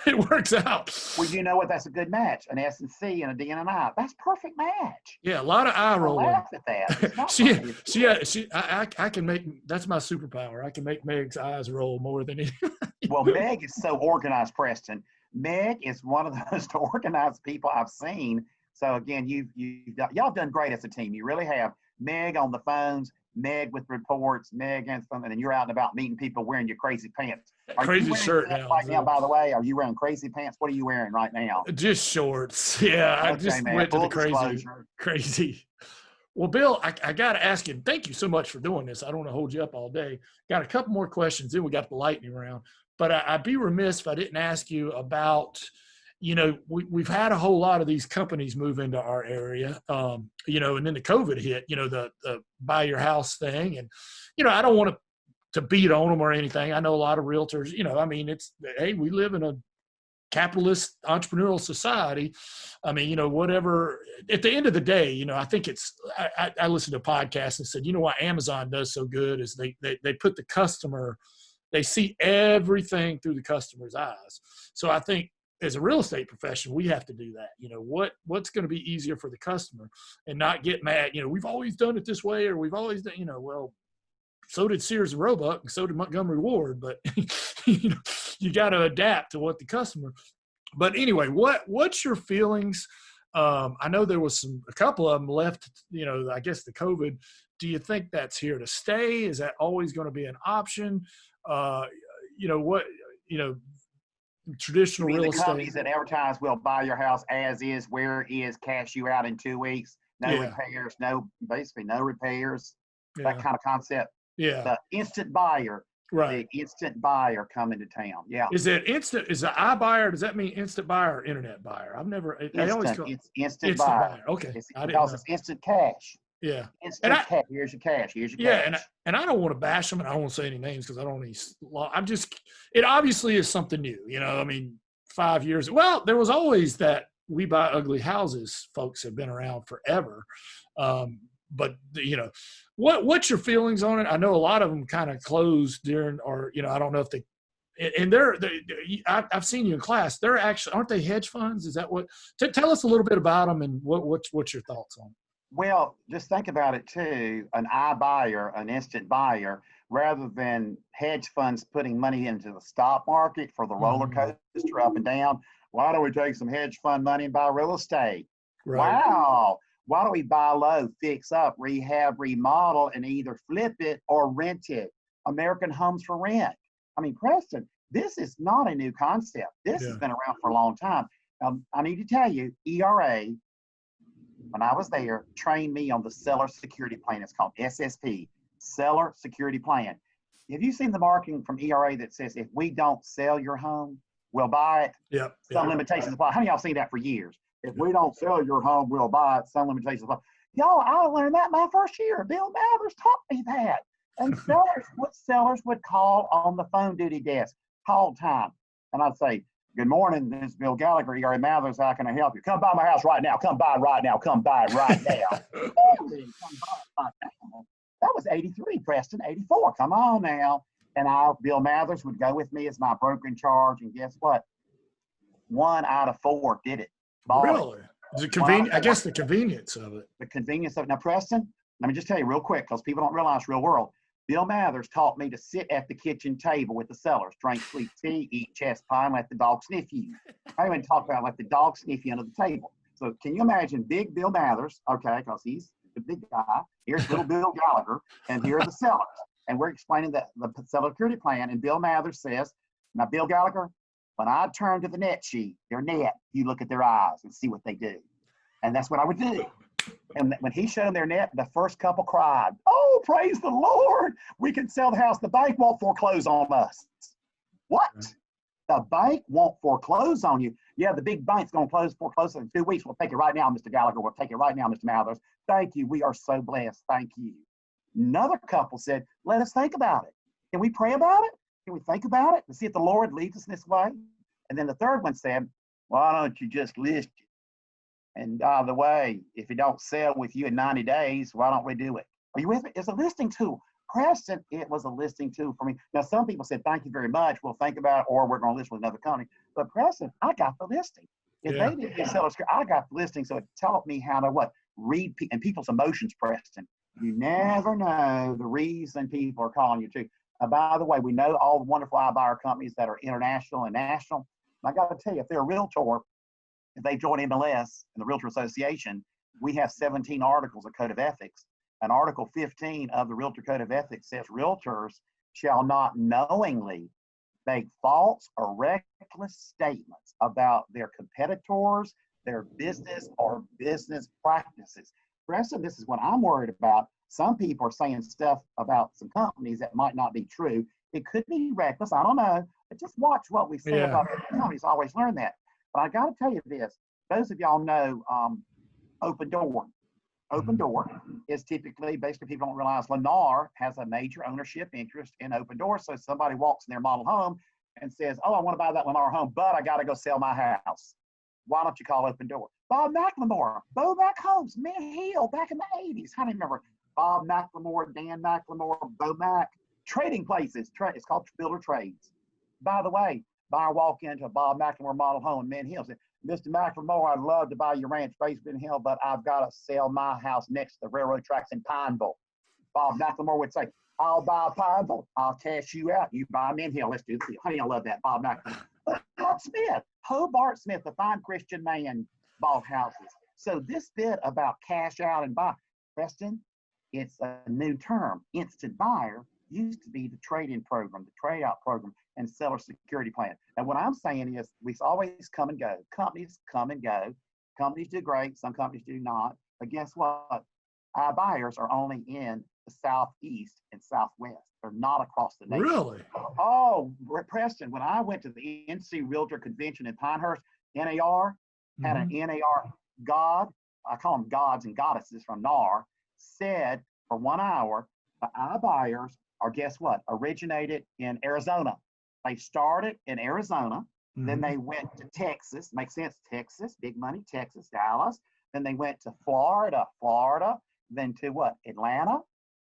it works out. Well, you know what? That's a good match. An S and C and a D and an I. That's perfect match. Yeah, a lot of eye rolling. Laugh at that. I can make. That's my superpower. I can make Meg's eyes roll more than anything. Well, Meg is so organized, Preston. Meg is one of the most organized people I've seen. So again, y'all done great as a team. You really have. Meg on the phones, Meg with reports, Meg and something, and you're out and about meeting people wearing your crazy pants. Crazy shirt now. Right now, by the way, are you wearing crazy pants? What are you wearing right now? Just shorts. Yeah, okay, I just went to the crazy. Well, Bill, I got to ask you, thank you so much for doing this. I don't want to hold you up all day. Got a couple more questions, then we got the lightning round. But I'd be remiss if I didn't ask you about, we've had a whole lot of these companies move into our area, and then the COVID hit, the buy your house thing. And, I don't want to beat on them or anything. I know a lot of realtors, hey, we live in a capitalist entrepreneurial society. Whatever, at the end of the day, I think I listened to a podcast and said, why Amazon does so good is they put the customer, they see everything through the customer's eyes. So I think, as a real estate profession, we have to do that. What's going to be easier for the customer and not get mad. We've always done it this way, or we've always done, well, so did Sears and Roebuck, and so did Montgomery Ward, but you got to adapt to what the customer. But anyway, what's your feelings? I know there was a couple of them left, I guess the COVID. Do you think that's here to stay? Is that always going to be an option? Traditional real estate. The companies that advertise will buy your house as is, where is, cash you out in 2 weeks, repairs, basically no repairs, that kind of concept. Yeah. The instant buyer, right? The instant buyer coming to town. Yeah. Is it instant? Is it iBuyer? Does that mean instant buyer or internet buyer? I've never. It's instant buyer. Okay. It's instant cash. Yeah. Instant cash. Here's your cash. Yeah, and I don't want to bash them, and I don't want to say any names because I don't want to. It obviously is something new. 5 years. Well, there was always that we buy ugly houses. Folks have been around forever. But what's your feelings on it? I know a lot of them kind of closed during, or I don't know if they. And I've seen you in class. They're actually, aren't they hedge funds? Is that what? Tell us a little bit about them and what's your thoughts on it? Well, just think about it too. An iBuyer, an instant buyer, rather than hedge funds putting money into the stock market for the roller coaster up and down. Why don't we take some hedge fund money and buy real estate? Right. Wow. Why don't we buy low, fix up, rehab, remodel, and either flip it or rent it? American Homes for Rent. I mean, Preston, this is not a new concept. This has been around for a long time. I need to tell you, ERA, when I was there, trained me on the seller security plan. It's called SSP, Seller Security Plan. Have you seen the marketing from ERA that says, if we don't sell your home, we'll buy it? Yep. Some limitations apply. How many of y'all seen that for years? If we don't sell your home, we'll buy it. Some limitations apply. Y'all, I learned that my first year. Bill Mathers taught me that. And sellers would call on the phone duty desk, call time. And I'd say, good morning, this is Bill Gallagher, ERA Mathers, how can I help you? Come by my house right now, come by right now, come by right now. That was 83, Preston, 84, come on now. And Bill Mathers would go with me as my broker in charge, and guess what? 1 out of 4 did it. Really? Is it convenient? I guess the convenience of it. The convenience of it. Now, Preston, let me just tell you real quick, because people don't realize real world. Bill Mathers taught me to sit at the kitchen table with the sellers, drink sweet tea, eat chest pie, and let the dog sniff you. I even talk about let the dog sniff you under the table. So can you imagine big Bill Mathers, okay, because he's the big guy. Here's little Bill Gallagher, and here are the sellers. And we're explaining the seller security plan, and Bill Mathers says, now, Bill Gallagher, when I turn to the net sheet, their net, you look at their eyes and see what they do. And that's what I would do. And when he showed them their net, the first couple cried, oh, praise the Lord, we can sell the house. The bank won't foreclose on us. What? The bank won't foreclose on you. Yeah, the big bank's going to foreclose in 2 weeks. We'll take it right now, Mr. Gallagher. We'll take it right now, Mr. Mathers. Thank you. We are so blessed. Thank you. Another couple said, let us think about it. Can we pray about it? Can we think about it and see if the Lord leads us in this way? And then the third one said, why don't you just list it? And by the way, if it don't sell with you in 90 days, why don't we do it? Are you with me? It's a listing tool. Preston, it was a listing tool for me. Now, some people said, thank you very much. We'll think about it, or we're going to list with another company. But Preston, I got the listing. If they didn't get sellers, I got the listing. So it taught me how to read and people's emotions, Preston. You never know the reason people are calling you to. By the way, we know all the wonderful iBuyer companies that are international and national. And I got to tell you, if they're a realtor, if they join MLS and the Realtor Association, we have 17 articles of Code of Ethics. And Article 15 of the Realtor Code of Ethics says realtors shall not knowingly make false or reckless statements about their competitors, their business, or business practices. Preston, this is what I'm worried about. Some people are saying stuff about some companies that might not be true. It could be reckless. I don't know. But just watch what we say about companies. Always learn that. But I got to tell you this. Those of y'all know Open Door. Open Door is typically, basically people don't realize Lennar has a major ownership interest in Open Door. So somebody walks in their model home and says, oh, I want to buy that Lennar home, but I got to go sell my house. Why don't you call Open Door? Bob McLemore, Bo Mac Homes, Mint Hill, back in the 80s. How do you remember? Bob McLemore, Dan McLemore, Bo Mac. Trading places. It's called Builder Trades. By the way, buyer walk into a Bob McLemore model home in Mint Hill. Say, Mr. McLemore, I'd love to buy your ranch basement in Hill, but I've got to sell my house next to the railroad tracks in Pineville. Bob McLemore would say, I'll buy Pineville. I'll cash you out. You buy Mint Hill. Let's do the deal. Honey, I love that. Bob McLemore. Hobart Smith. Hobart Smith, the fine Christian man, bought houses. So this bit about cash out and buy, Preston, it's a new term. Instant buyer used to be the trade-in program, the trade-out program, and seller security plan. And what I'm saying is we always come and go. Companies come and go. Companies do great. Some companies do not. But guess what? Our buyers are only in the Southeast and Southwest. They're not across the nation. Really? Oh, Preston, when I went to the NC Realtor Convention in Pinehurst, NAR had an NAR god, I call them gods and goddesses from NAR, said for 1 hour, the iBuyers are, guess what, originated in Arizona. They started in Arizona, then they went to Texas, makes sense, Texas, big money, Texas, Dallas. Then they went to Florida, then to what, Atlanta,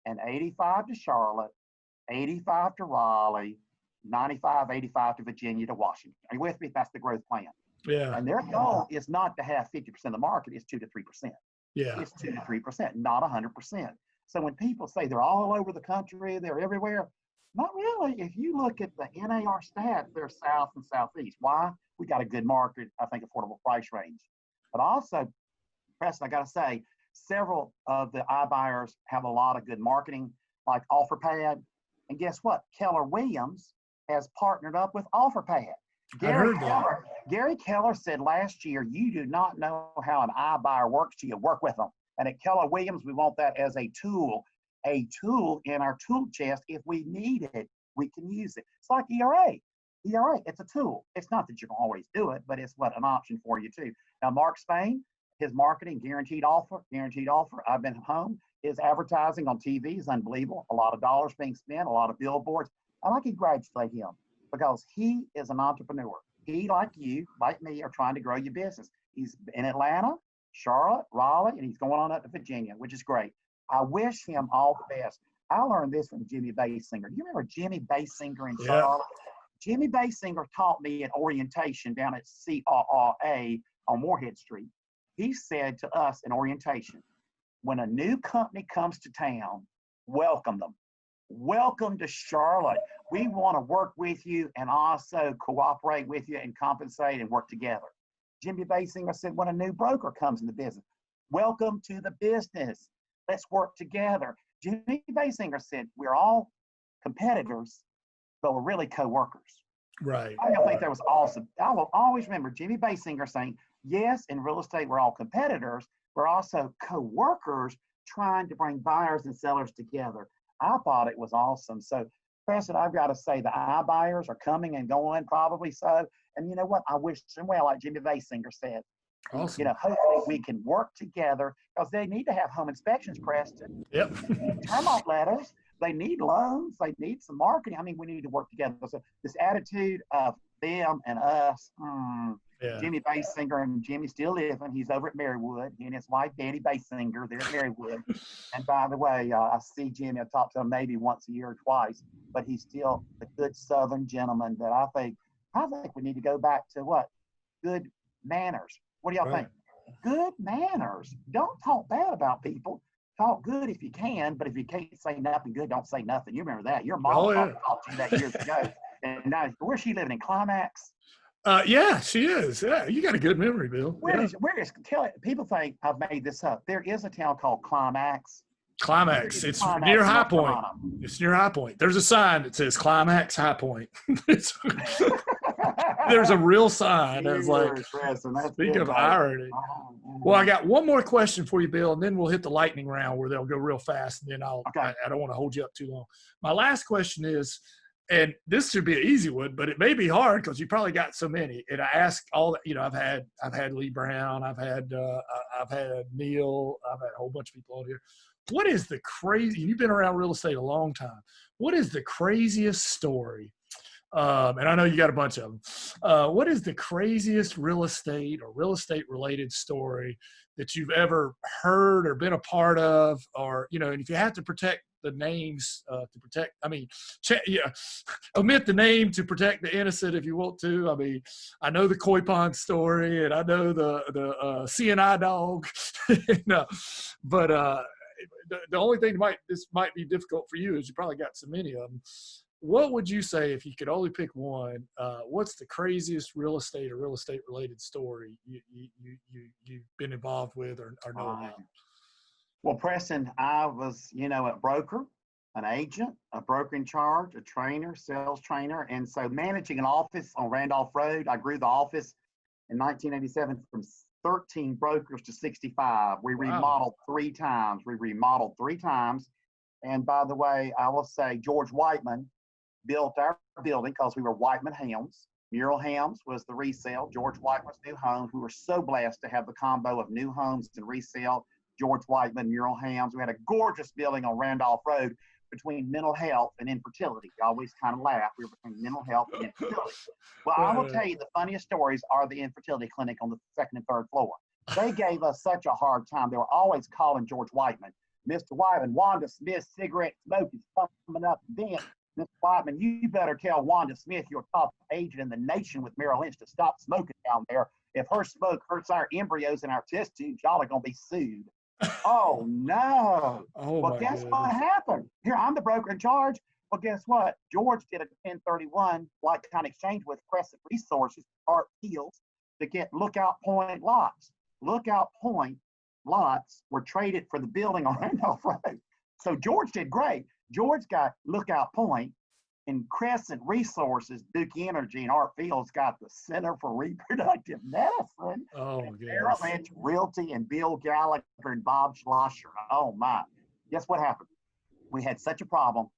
and 85 to Charlotte, 85 to Raleigh, 95, 85 to Virginia to Washington. Are you with me? That's the growth plan. Yeah. And their goal is not to have 50% of the market, it's 2 to 3%. Yeah. It's 2 to 3%, not 100%. So when people say they're all over the country, they're everywhere, not really. If you look at the NAR stats, they're south and southeast. Why? We got a good market, I think, affordable price range. But also, Preston, I got to say, several of the iBuyers have a lot of good marketing, like OfferPad And guess what? Keller Williams has partnered up with OfferPad. Gary Keller said last year, you do not know how an iBuyer works till you work with them. And at Keller Williams, we want that as a tool in our tool chest. If we need it, we can use it. It's like ERA. It's a tool. It's not that you can always do it, but it's an option for you too. Now, Mark Spain, his marketing, guaranteed offer. I've been home. His advertising on TV is unbelievable. A lot of dollars being spent, a lot of billboards. I like to congratulate him because he is an entrepreneur. He, like you, like me, are trying to grow your business. He's in Atlanta, Charlotte, Raleigh, and he's going on up to Virginia, which is great. I wish him all the best. I learned this from Jimmy Basinger. Do you remember Jimmy Basinger in Charlotte? Jimmy Basinger taught me at orientation down at CRRA on Moorhead Street. He said to us in orientation, when a new company comes to town, welcome them. Welcome to Charlotte. We want to work with you and also cooperate with you and compensate and work together. Jimmy Basinger said, when a new broker comes in the business, welcome to the business. Let's work together. Jimmy Basinger said, we're all competitors, but we're really co-workers. Right. I think that was awesome. I will always remember Jimmy Basinger saying, yes, in real estate, we're all competitors. We're also co-workers trying to bring buyers and sellers together. I thought it was awesome. So, Preston, I've got to say the iBuyers are coming and going, probably so. And you know what? I wish them well, like Jimmy Basinger said. Awesome. You know, hopefully we can work together because they need to have home inspections, Preston. Yep. Termite letters. They need loans. They need some marketing. I mean, we need to work together. So this attitude of them and us, Jimmy Basinger and Jimmy's still living. He's over at Marywood. He and his wife, Betty Basinger, they're at Marywood. And by the way, I see Jimmy. I talk to him maybe once a year or twice, but he's still a good Southern gentleman that I think we need to go back to what? Good manners. What do y'all think? Good manners. Don't talk bad about people. Talk good if you can, but if you can't say nothing good, don't say nothing. You remember that. Your mom talked to you that years ago. And now, where's she living, in Climax? Yeah, she is. Yeah, you got a good memory, Bill. People think I've made this up. There is a town called Climax. It's near High Point. It's near High Point. There's a sign that says Climax High Point. There's a real sign. That's like, speak of irony. Well, I got one more question for you, Bill, and then we'll hit the lightning round where they'll go real fast, and then I don't want to hold you up too long. My last question is, and this should be an easy one, but it may be hard because you probably got so many. And I ask all that, I've had Lee Brown, I've had Neil, I've had a whole bunch of people on here. What is the you've been around real estate a long time. What is the craziest story? And I know you got a bunch of them. What is the craziest real estate or real estate related story that you've ever heard or been a part of? Or, and if you have to protect the names omit the name to protect the innocent if you want to. I mean, I know the koi pond story and I know the CNI dog, but the only thing this might be difficult for you is you probably got so many of them. What would you say if you could only pick one? What's the craziest real estate or real estate related story you've been involved with or know about? Well, Preston, I was, a broker, an agent, a broker in charge, a trainer, sales trainer. And so managing an office on Randolph Road, I grew the office in 1987 from 13 brokers to 65. We remodeled 3 times. And by the way, I will say George Whiteman built our building because we were Whiteman Helms. Mural Helms was the resale. George Whiteman's new homes. We were so blessed to have the combo of new homes and resale. George Whiteman, Mural Helms. We had a gorgeous building on Randolph Road between mental health and infertility. We always kind of laugh. We were between mental health and infertility. Well, I will tell you the funniest stories are the infertility clinic on the 2nd and 3rd floor. They gave us such a hard time. They were always calling George Whiteman. Mr. Whiteman, Wanda Smith, cigarette smoke is coming up. Then, Mr. Whiteman, you better tell Wanda Smith, your top agent in the nation with Merrill Lynch, to stop smoking down there. If her smoke hurts our embryos and our test tubes, y'all are going to be sued. Oh, no. Well, guess what happened? Here, I'm the broker in charge. Well, guess what? George did a 1031 like kind of exchange with Crescent Resources, Art Fields, to get Lookout Point lots. Lookout Point lots were traded for the building on Randolph Road. So George did great. George got Lookout Point, and Crescent Resources, Duke Energy, and Art Fields got the Center for Reproductive Medicine. Oh, Merrill goodness. Lynch Realty and Bill Gallagher and Bob Schlosser. Oh, my. Guess what happened? We had such a problem.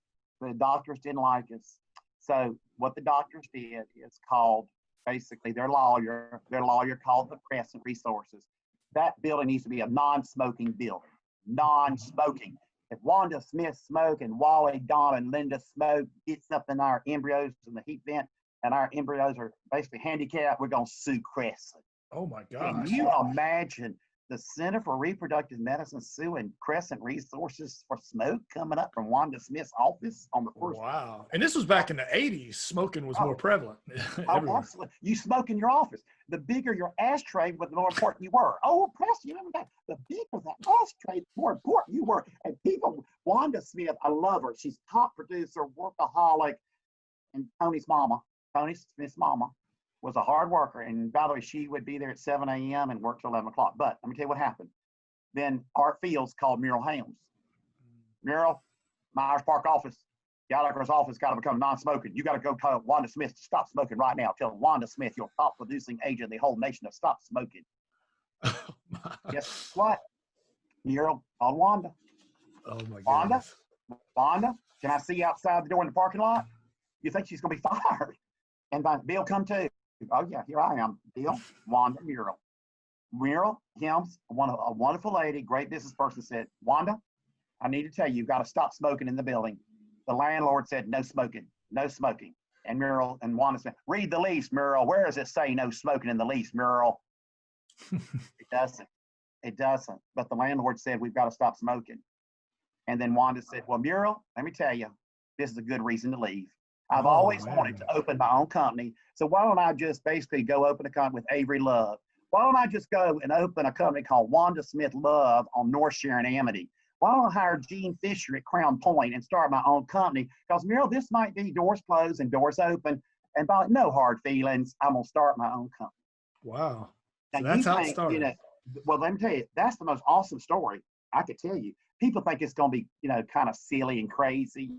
The doctors didn't like us. So what the doctors did is called, basically, their lawyer called the Crescent Resources. That building needs to be a non-smoking building. Non-smoking. If Wanda Smith smoke and Wally, Don, and Linda smoke, gets up in our embryos in the heat vent, and our embryos are basically handicapped, we're going to sue Crescent. Oh, my Can gosh. you imagine the Center for Reproductive Medicine suing Crescent Resources for smoke coming up from Wanda Smith's office on the first? Wow. And this was back in the 80s. Smoking was more prevalent. Oh, everywhere. absolutely. You smoke in your office. The bigger your ashtray, the more important you were. Oh, Preston, you remember that? The bigger the ashtray, the more important you were. And people, Wanda Smith, I love her. She's top producer, workaholic, and Tony Smith's mama, was a hard worker. And by the way, she would be there at 7 a.m. and work till 11 o'clock. But let me tell you what happened. Then Art Fields called Muriel Helms. Muriel, Myers Park office, Gallagher's office got to become non-smoking. You got to go tell Wanda Smith to stop smoking right now. Tell Wanda Smith, your top producing agent, the whole nation, to stop smoking. Guess what? Muriel called Wanda. Oh, my Wanda, goodness. Wanda, can I see you outside the door in the parking lot? You think she's going to be fired? And Bill come too. Oh, yeah, here I am. Bill, Wanda, Muriel. Muriel Helms, a wonderful lady, great business person, said, Wanda, I need to tell you, you've got to stop smoking in the building. The landlord said, no smoking, no smoking. And Muriel and Wanda said, read the lease, Muriel. Where does it say no smoking in the lease, Muriel? It doesn't. It doesn't. But the landlord said, we've got to stop smoking. And then Wanda said, well, Muriel, let me tell you, this is a good reason to leave. I've always wanted to open my own company. So why don't I just basically go open a company with Avery Love? Why don't I just go and open a company called Wanda Smith Love on North Shore and Amity? Why don't I hire Gene Fisher at Crown Point and start my own company? Because, Muriel, this might be doors closed and doors open. And by no hard feelings, I'm going to start my own company. Wow. Now, So that's how it started. well, let me tell you, that's the most awesome story I could tell you. People think it's going to be, kind of silly and crazy,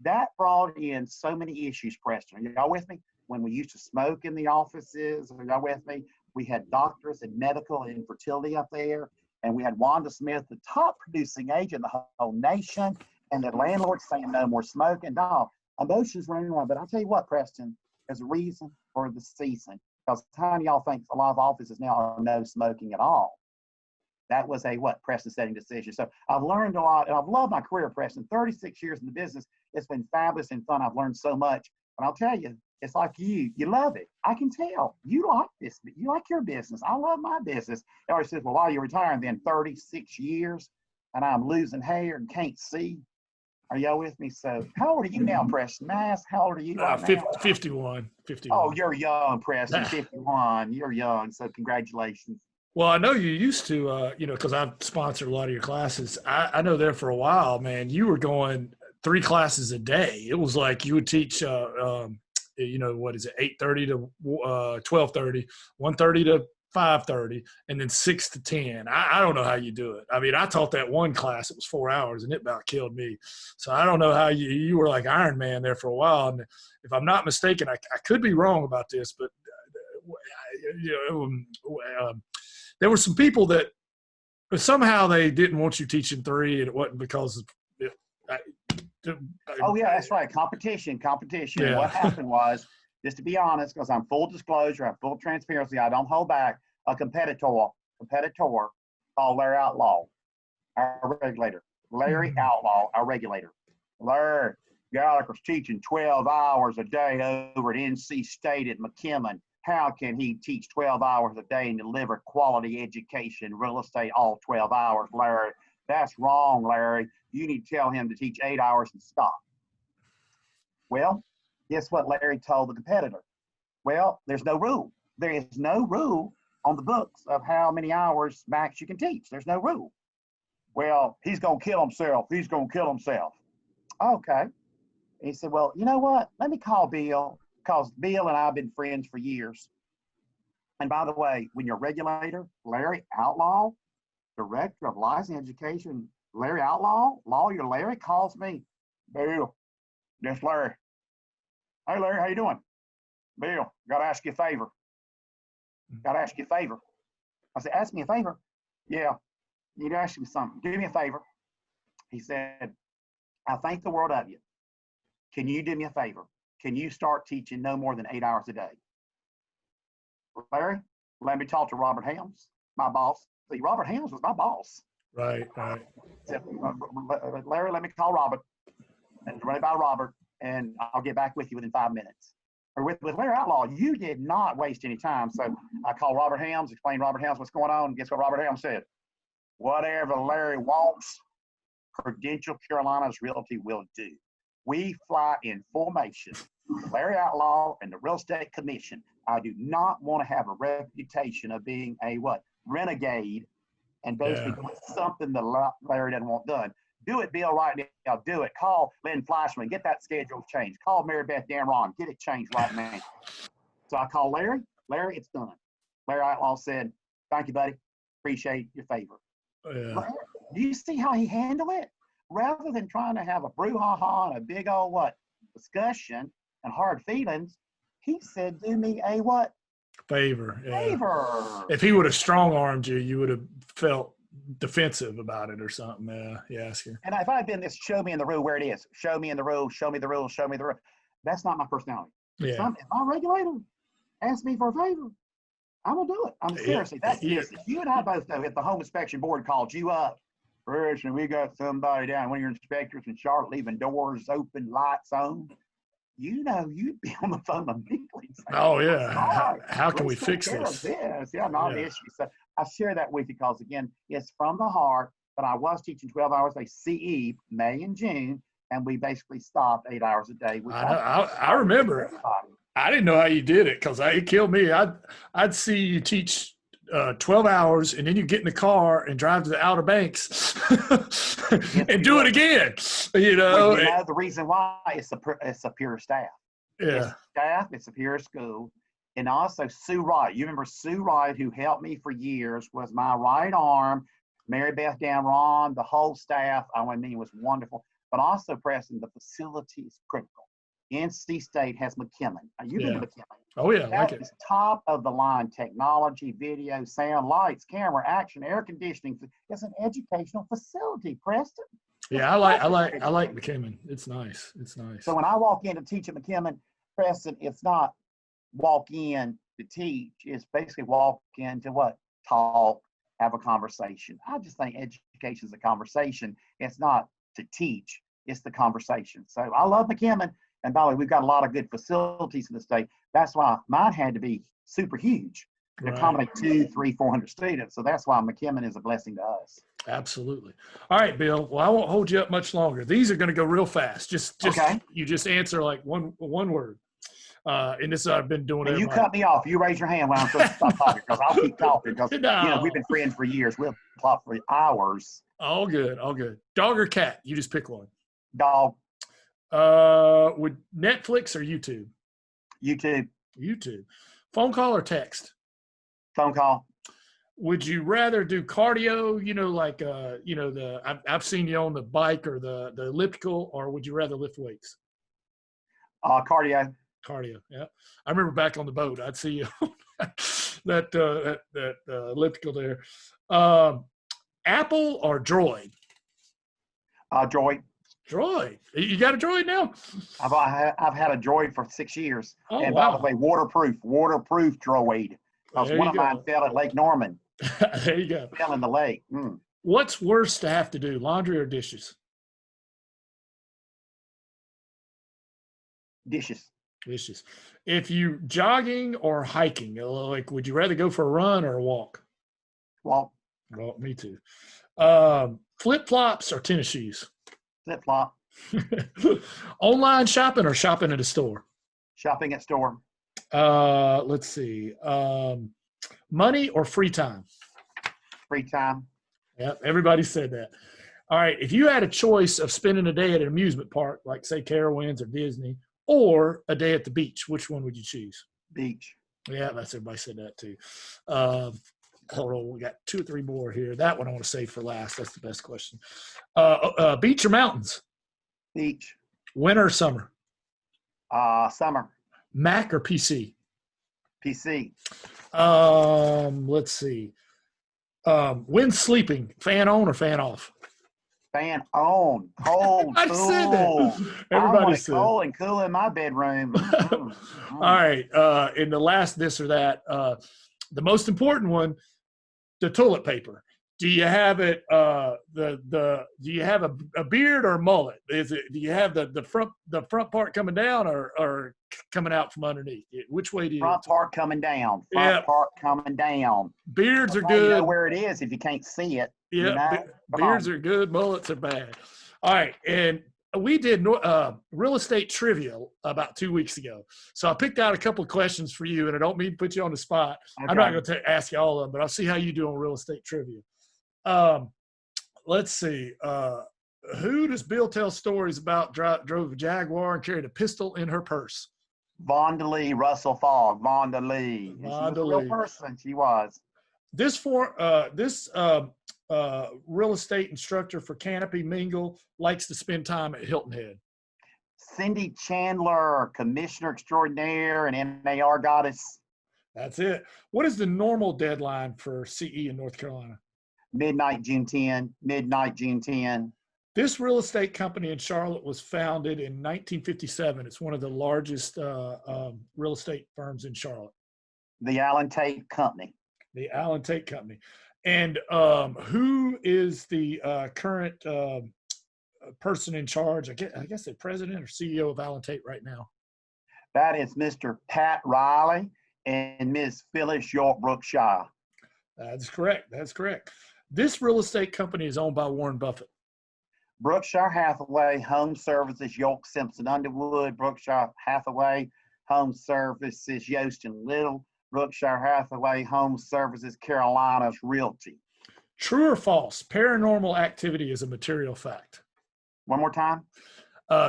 That brought in so many issues, Preston. Are y'all with me? When we used to smoke in the offices, are y'all with me? We had doctors in medical and fertility up there. And we had Wanda Smith, the top producing agent in the whole nation. And the landlord saying no more smoking. No, emotions running around. But I'll tell you what, Preston, there's a reason for the season. Because how many of y'all think a lot of offices now are no smoking at all? That was a Preston setting decision. So I've learned a lot, and I've loved my career, Preston. 36 years in the business. It's been fabulous and fun. I've learned so much. And I'll tell you, it's like you love it. I can tell. You like this. You like your business. I love my business. He always says, well, why are you retiring then? 36 years, and I'm losing hair and can't see. Are y'all with me? So how old are you now, Preston? Mass, how old are you right now? 51. Oh, you're young, Preston. 51. You're young. So congratulations. Well, I know you used to, because I've sponsored a lot of your classes. I know there for a while, man, you were going 3 classes a day. It was like you would teach, 8:30 to 12:30, 1:30 to 5:30, and then 6 to 10. I don't know how you do it. I mean, I taught that one class. It was 4 hours, and it about killed me. So I don't know how you were like Iron Man there for a while. And if I'm not mistaken, I could be wrong about this, but there were some people that somehow they didn't want you teaching 3, and it wasn't because of it. Oh, yeah, that's right. Competition. Yeah. What happened was, just to be honest, because I'm full disclosure, I'm full transparency, I don't hold back, a competitor called Larry Outlaw, our regulator. Larry Outlaw, our regulator. Larry Gallagher's teaching 12 hours a day over at NC State at McKimmon. How can he teach 12 hours a day and deliver quality education, real estate, all 12 hours, Larry? That's wrong, Larry. You need to tell him to teach 8 hours and stop. Well, guess what Larry told the competitor? Well, there's no rule. There is no rule on the books of how many hours max you can teach. There's no rule. Well, he's going to kill himself. Okay. And he said, well, you know what? Let me call Bill, because Bill and I have been friends for years. And by the way, when your regulator, Larry Outlaw, director of licensing education, Larry Outlaw, lawyer Larry, calls me. Bill, this Larry. Hey, Larry, how you doing? Bill, got to ask you a favor. Got to ask you a favor. I said, ask me a favor? Yeah, you need to ask me something. Do me a favor. He said, I thank the world of you. Can you do me a favor? Can you start teaching no more than 8 hours a day? Larry, let me talk to Robert Helms, my boss. See, Robert Helms was my boss. Right. Said, Larry, let me call Robert and run it by Robert, and I'll get back with you within 5 minutes. Or with Larry Outlaw, you did not waste any time. So I called Robert Helms, explained Robert Helms what's going on, and guess what Robert Helms said? Whatever Larry wants, Prudential Carolinas Realty will do. We fly in formation. Larry Outlaw and the Real Estate Commission. I do not want to have a reputation of being a renegade and basically doing something that Larry doesn't want done. Do it, Bill, right now. Do it. Call Lynn Fleischman. Get that schedule changed. Call Mary Beth Damron. Get it changed right now. So I called Larry. Larry, it's done. Larry Outlaw said, thank you, buddy. Appreciate your favor. Yeah. Larry, do you see how he handled it? Rather than trying to have a brouhaha and a big old discussion and hard feelings, he said, do me a what? Favor. Yeah. Favor. If he would have strong-armed you, you would have felt defensive about it or something. Yeah, ask her. And if I had been this, show me in the rule where it is. Show me in the rule. Show me the rule. Show me the rule. That's not my personality. Yeah. If my regulator asks me for a favor, I'm gonna do it. I'm seriously. That's you and I both know. If the home inspection board called you up, and we got somebody down, one of your inspectors in Charlotte, leaving doors open, lights on. You know, you'd be on the phone immediately. Oh yeah. How can we fix this? Yeah, not an issue. So I share that with you because again, it's from the heart. But I was teaching 12 hours a day, CE, May and June, and we basically stopped 8 hours a day. I remember. I didn't know how you did it because it killed me. I'd see you teach 12 hours and then you get in the car and drive to the Outer Banks and do it again. Well, the reason why it's a pure staff. Yeah. It's staff, it's a pure school. And also Sue Wright. You remember Sue Wright, who helped me for years, was my right arm. Mary Beth Damron, the whole staff, it was wonderful. But also, Preston, the facility is critical. NC State has McKimmon. You've been to McKimmon. Oh, yeah, I like it. It's top of the line technology, video, sound, lights, camera, action, air conditioning. It's an educational facility, Preston. Yeah, I like McKimmon. It's nice. So when I walk in to teach at McKimmon, Preston, it's not walk in to teach. It's basically walk in to talk, have a conversation. I just think education is a conversation. It's not to teach. It's the conversation. So I love McKimmon. And by the way, we've got a lot of good facilities in the state. That's why mine had to be super huge to accommodate 200, 300, 400 students. So that's why McKimmon is a blessing to us. Absolutely. All right, Bill. Well, I won't hold you up much longer. These are going to go real fast. Okay. You just answer like one word. And this I've been doing. And you cut me off. You raise your hand when I'm supposed to stop talking because I'll keep talking because we've been friends for years. We'll talk for hours. All good. Dog or cat? You just pick one. Dog. Would Netflix or YouTube? YouTube. Phone call or text? Phone call. Would you rather do cardio, I've seen you on the bike or the elliptical, or would you rather lift weights? Cardio. Cardio, yeah. I remember back on the boat, I'd see you on that elliptical there. Apple or Droid? Droid. Droid. You got a Droid now? I've had a Droid for 6 years. Oh, and wow. By the way, waterproof Droid. Because one of mine fell at Lake Norman. There you go. Fell in the lake. What's worse to have to do, laundry or dishes? Dishes. If you jogging or hiking, would you rather go for a run or a walk? Walk. Well, me too. Flip-flops or tennis shoes? Flip-flop. Online shopping or shopping at a store? Shopping at store. Let's see. Money or free time? Free time. Yep, everybody said that. All right, if you had a choice of spending a day at an amusement park, like say Carowinds or Disney, or a day at the beach, which one would you choose? Beach. Yeah, everybody said that too. hold on. We got 2 or 3 more here. That one I want to save for last. That's the best question. Beach or mountains? Beach. Winter or summer? Summer. Mac or PC? PC. Let's see. When sleeping, fan on or fan off? Fan on. Cold. I cool. said that. I Everybody want it said. cold and cool in my bedroom. All right. In the last this or that, the most important one, the toilet paper. Do you have it? Do you have a beard or a mullet? Do you have the front part coming down or coming out from underneath? Which way do you? Front part coming down. Front part coming down. Beards are You good. know where it is if you can't see it. Yeah, You know? beards are good. Mullets are bad. All right, and we did real estate trivia about 2 weeks ago. So I picked out a couple of questions for you, and I don't mean to put you on the spot. Okay. I'm not going to ask you all of them, but I'll see how you do on real estate trivia. Let's see. Who does Bill tell stories about drove a Jaguar and carried a pistol in her purse? Vonda Lee, Russell Fogg, Vonda Lee. She was a real person. She was. This real estate instructor for Canopy Mingle likes to spend time at Hilton Head. Cindy Chandler, Commissioner Extraordinaire and NAR Goddess. That's it. What is the normal deadline for CE in North Carolina? Midnight June 10. Midnight June 10. This real estate company in Charlotte was founded in 1957. It's one of the largest real estate firms in Charlotte. The Allen Tate Company. The Allen Tate Company. And who is the current person in charge? I guess the president or CEO of Allen Tate right now. That is Mr. Pat Riley and Ms. Phyllis York Brookshire. That's correct. That's correct. This real estate company is owned by Warren Buffett. Brookshire Hathaway Home Services, York Simpson Underwood. Brookshire Hathaway Home Services, Yost and Little. Brookshire Hathaway Home Services, Carolina's Realty. True or false? Paranormal activity is a material fact. One more time.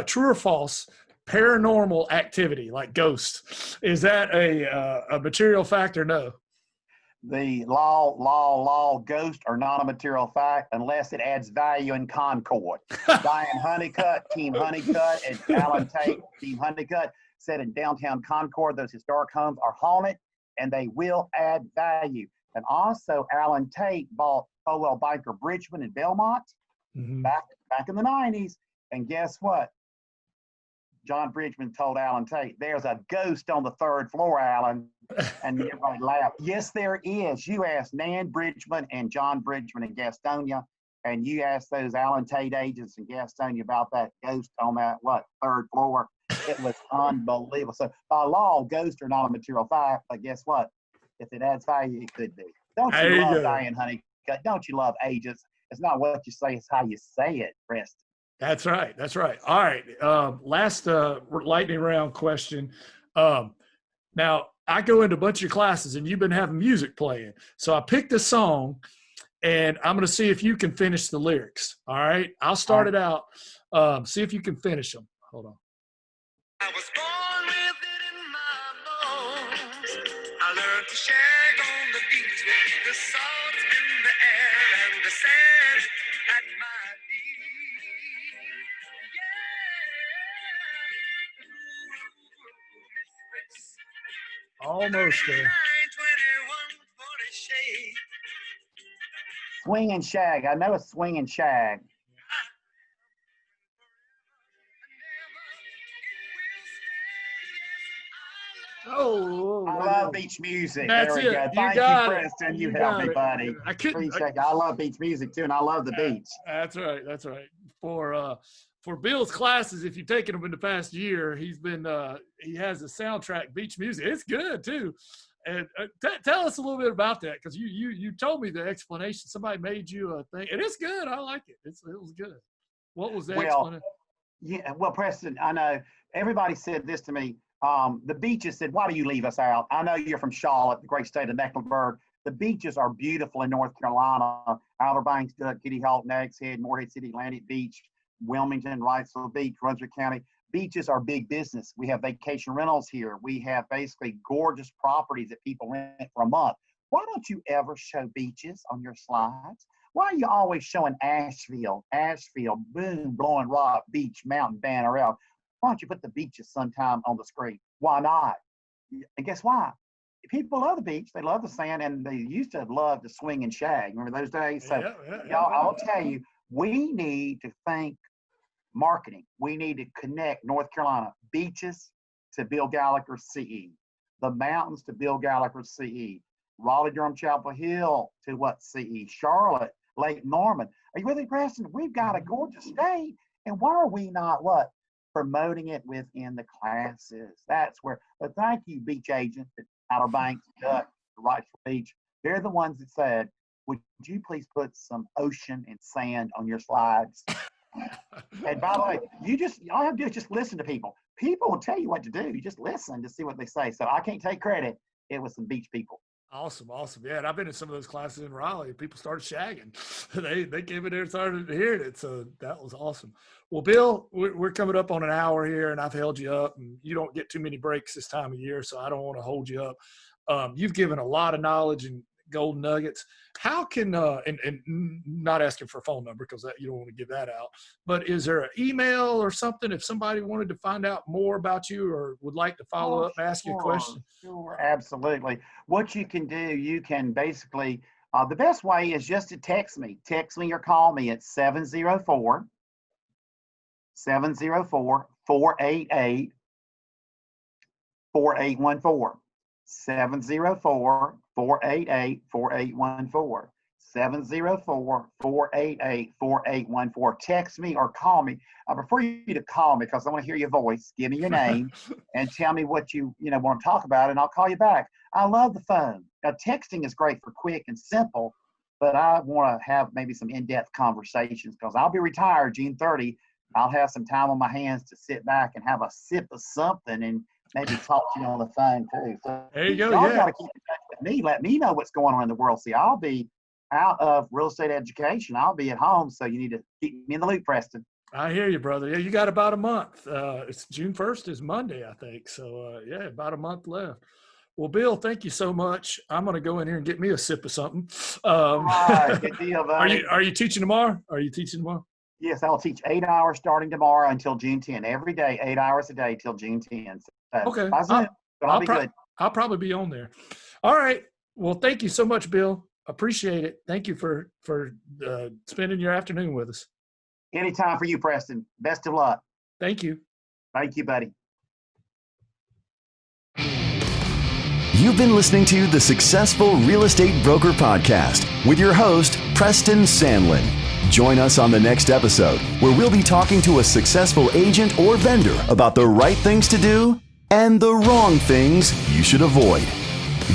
True or false? Paranormal activity, like ghosts, is that a material fact or no? The ghosts are not a material fact unless it adds value in Concord. Diane Honeycutt, Team Honeycutt, and Allen Tate, Team Honeycutt, said in downtown Concord, those historic homes are haunted and they will add value. And also, Allen Tate bought Colwell Banker Bridgman in Belmont back in the 90s. And guess what? John Bridgman told Allen Tate, there's a ghost on the 3rd floor, Allen. And everybody laughed. Yes, there is. You asked Nan Bridgman and John Bridgman in Gastonia, and you asked those Allen Tate agents in Gastonia about that ghost on that, 3rd floor. It was unbelievable. So by law, ghosts are not a material fact, but guess what? If it adds value, it could be. Don't you love Diane Honeycutt? Don't you love agents? It's not what you say, it's how you say it, Preston. That's right. That's right. All right. Last lightning round question. Now, I go into a bunch of classes and you've been having music playing. So I picked a song and I'm going to see if you can finish the lyrics. All right. I'll start it out. See if you can finish them. Hold on. I was born with it in my bones. I learned to shag on the beach with the salt in the air and the sand at my feet. Yeah. Almost there. Swing and shag. I know it's swing and shag. Oh, I love beach music. That's there we it. go. You Thank got you, it. Preston. You You helped got me, it. buddy. I couldn't. Appreciate it. I love beach music too, and I love the beach. That's right. That's right. For Bill's classes, if you've taken them in the past year, he has a soundtrack, beach music. It's good too. And tell us a little bit about that, because you told me the explanation. Somebody made you a thing, and it's good. I like it. It was good. What was the explanation? Yeah, well, Preston, I know everybody said this to me. The beaches said, why do you leave us out? I know you're from Charlotte, the great state of Mecklenburg. The beaches are beautiful in North Carolina. Outer Banks, Kitty Hawk, Nags Head, Morehead City, Atlantic Beach, Wilmington, Wrightsville Beach, Brunswick County. Beaches are big business. We have vacation rentals here. We have basically gorgeous properties that people rent for a month. Why don't you ever show beaches on your slides? Why are you always showing Asheville, boom, blowing rock, beach, mountain, banner out? Why don't you put the beaches sometime on the screen? Why not? And guess why? People love the beach. They love the sand, and they used to love to swing and shag. Remember those days? So, y'all, I'll tell you, we need to think marketing. We need to connect North Carolina beaches to Bill Gallagher CE, the mountains to Bill Gallagher CE, Raleigh, Durham, Chapel Hill to what CE, Charlotte, Lake Norman. Are you with me, Preston? We've got a gorgeous state, and why are we not what? Promoting it within the classes. That's where, but thank you, beach agent at Outer Banks, Duck, Wrightsville Beach. They're the ones that said, would you please put some ocean and sand on your slides? And by the way, all you have to do is just listen to people. People will tell you what to do. You just listen to see what they say. So I can't take credit. It was some beach people. Awesome. Yeah, and I've been in some of those classes in Raleigh. People started shagging. They came in there and started hearing it. So that was awesome. Well, Bill, we're coming up on an hour here, and I've held you up. And you don't get too many breaks this time of year, so I don't want to hold you up. You've given a lot of knowledge and golden nuggets. How can and not asking for a phone number because you don't want to give that out, but is there an email or something if somebody wanted to find out more about you or would like to follow up and ask you a question? Sure, absolutely. What you can do, you can basically the best way is just to text me or call me at 704 488 4814. 704 488 4814. 704 488 4814. Text me or call me. I prefer you to call me because I want to hear your voice. Give me your name and tell me what you want to talk about, and I'll call you back. I love the phone. Now, texting is great for quick and simple, but I want to have maybe some in-depth conversations because I'll be retired June 30. I'll have some time on my hands to sit back and have a sip of something and maybe talk to you on the phone too. So there you go. Y'all got to keep in touch with me. Let me know what's going on in the world. See, I'll be out of real estate education. I'll be at home, so you need to keep me in the loop, Preston. I hear you, brother. Yeah, you got about a month. It's June 1st is Monday, I think. So, yeah, about a month left. Well, Bill, thank you so much. I'm going to go in here and get me a sip of something. All right, good deal, buddy. Are you teaching tomorrow? Yes, I'll teach 8 hours starting tomorrow until June 10. Every day, 8 hours a day till June 10. So, okay. I'll be good. I'll probably be on there. All right. Well, thank you so much, Bill. Appreciate it. Thank you for spending your afternoon with us. Anytime for you, Preston. Best of luck. Thank you. Thank you, buddy. You've been listening to the Successful Real Estate Broker Podcast with your host, Preston Sandlin. Join us on the next episode where we'll be talking to a successful agent or vendor about the right things to do and the wrong things you should avoid.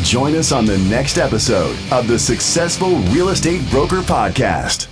Join us on the next episode of the Successful Real Estate Broker Podcast.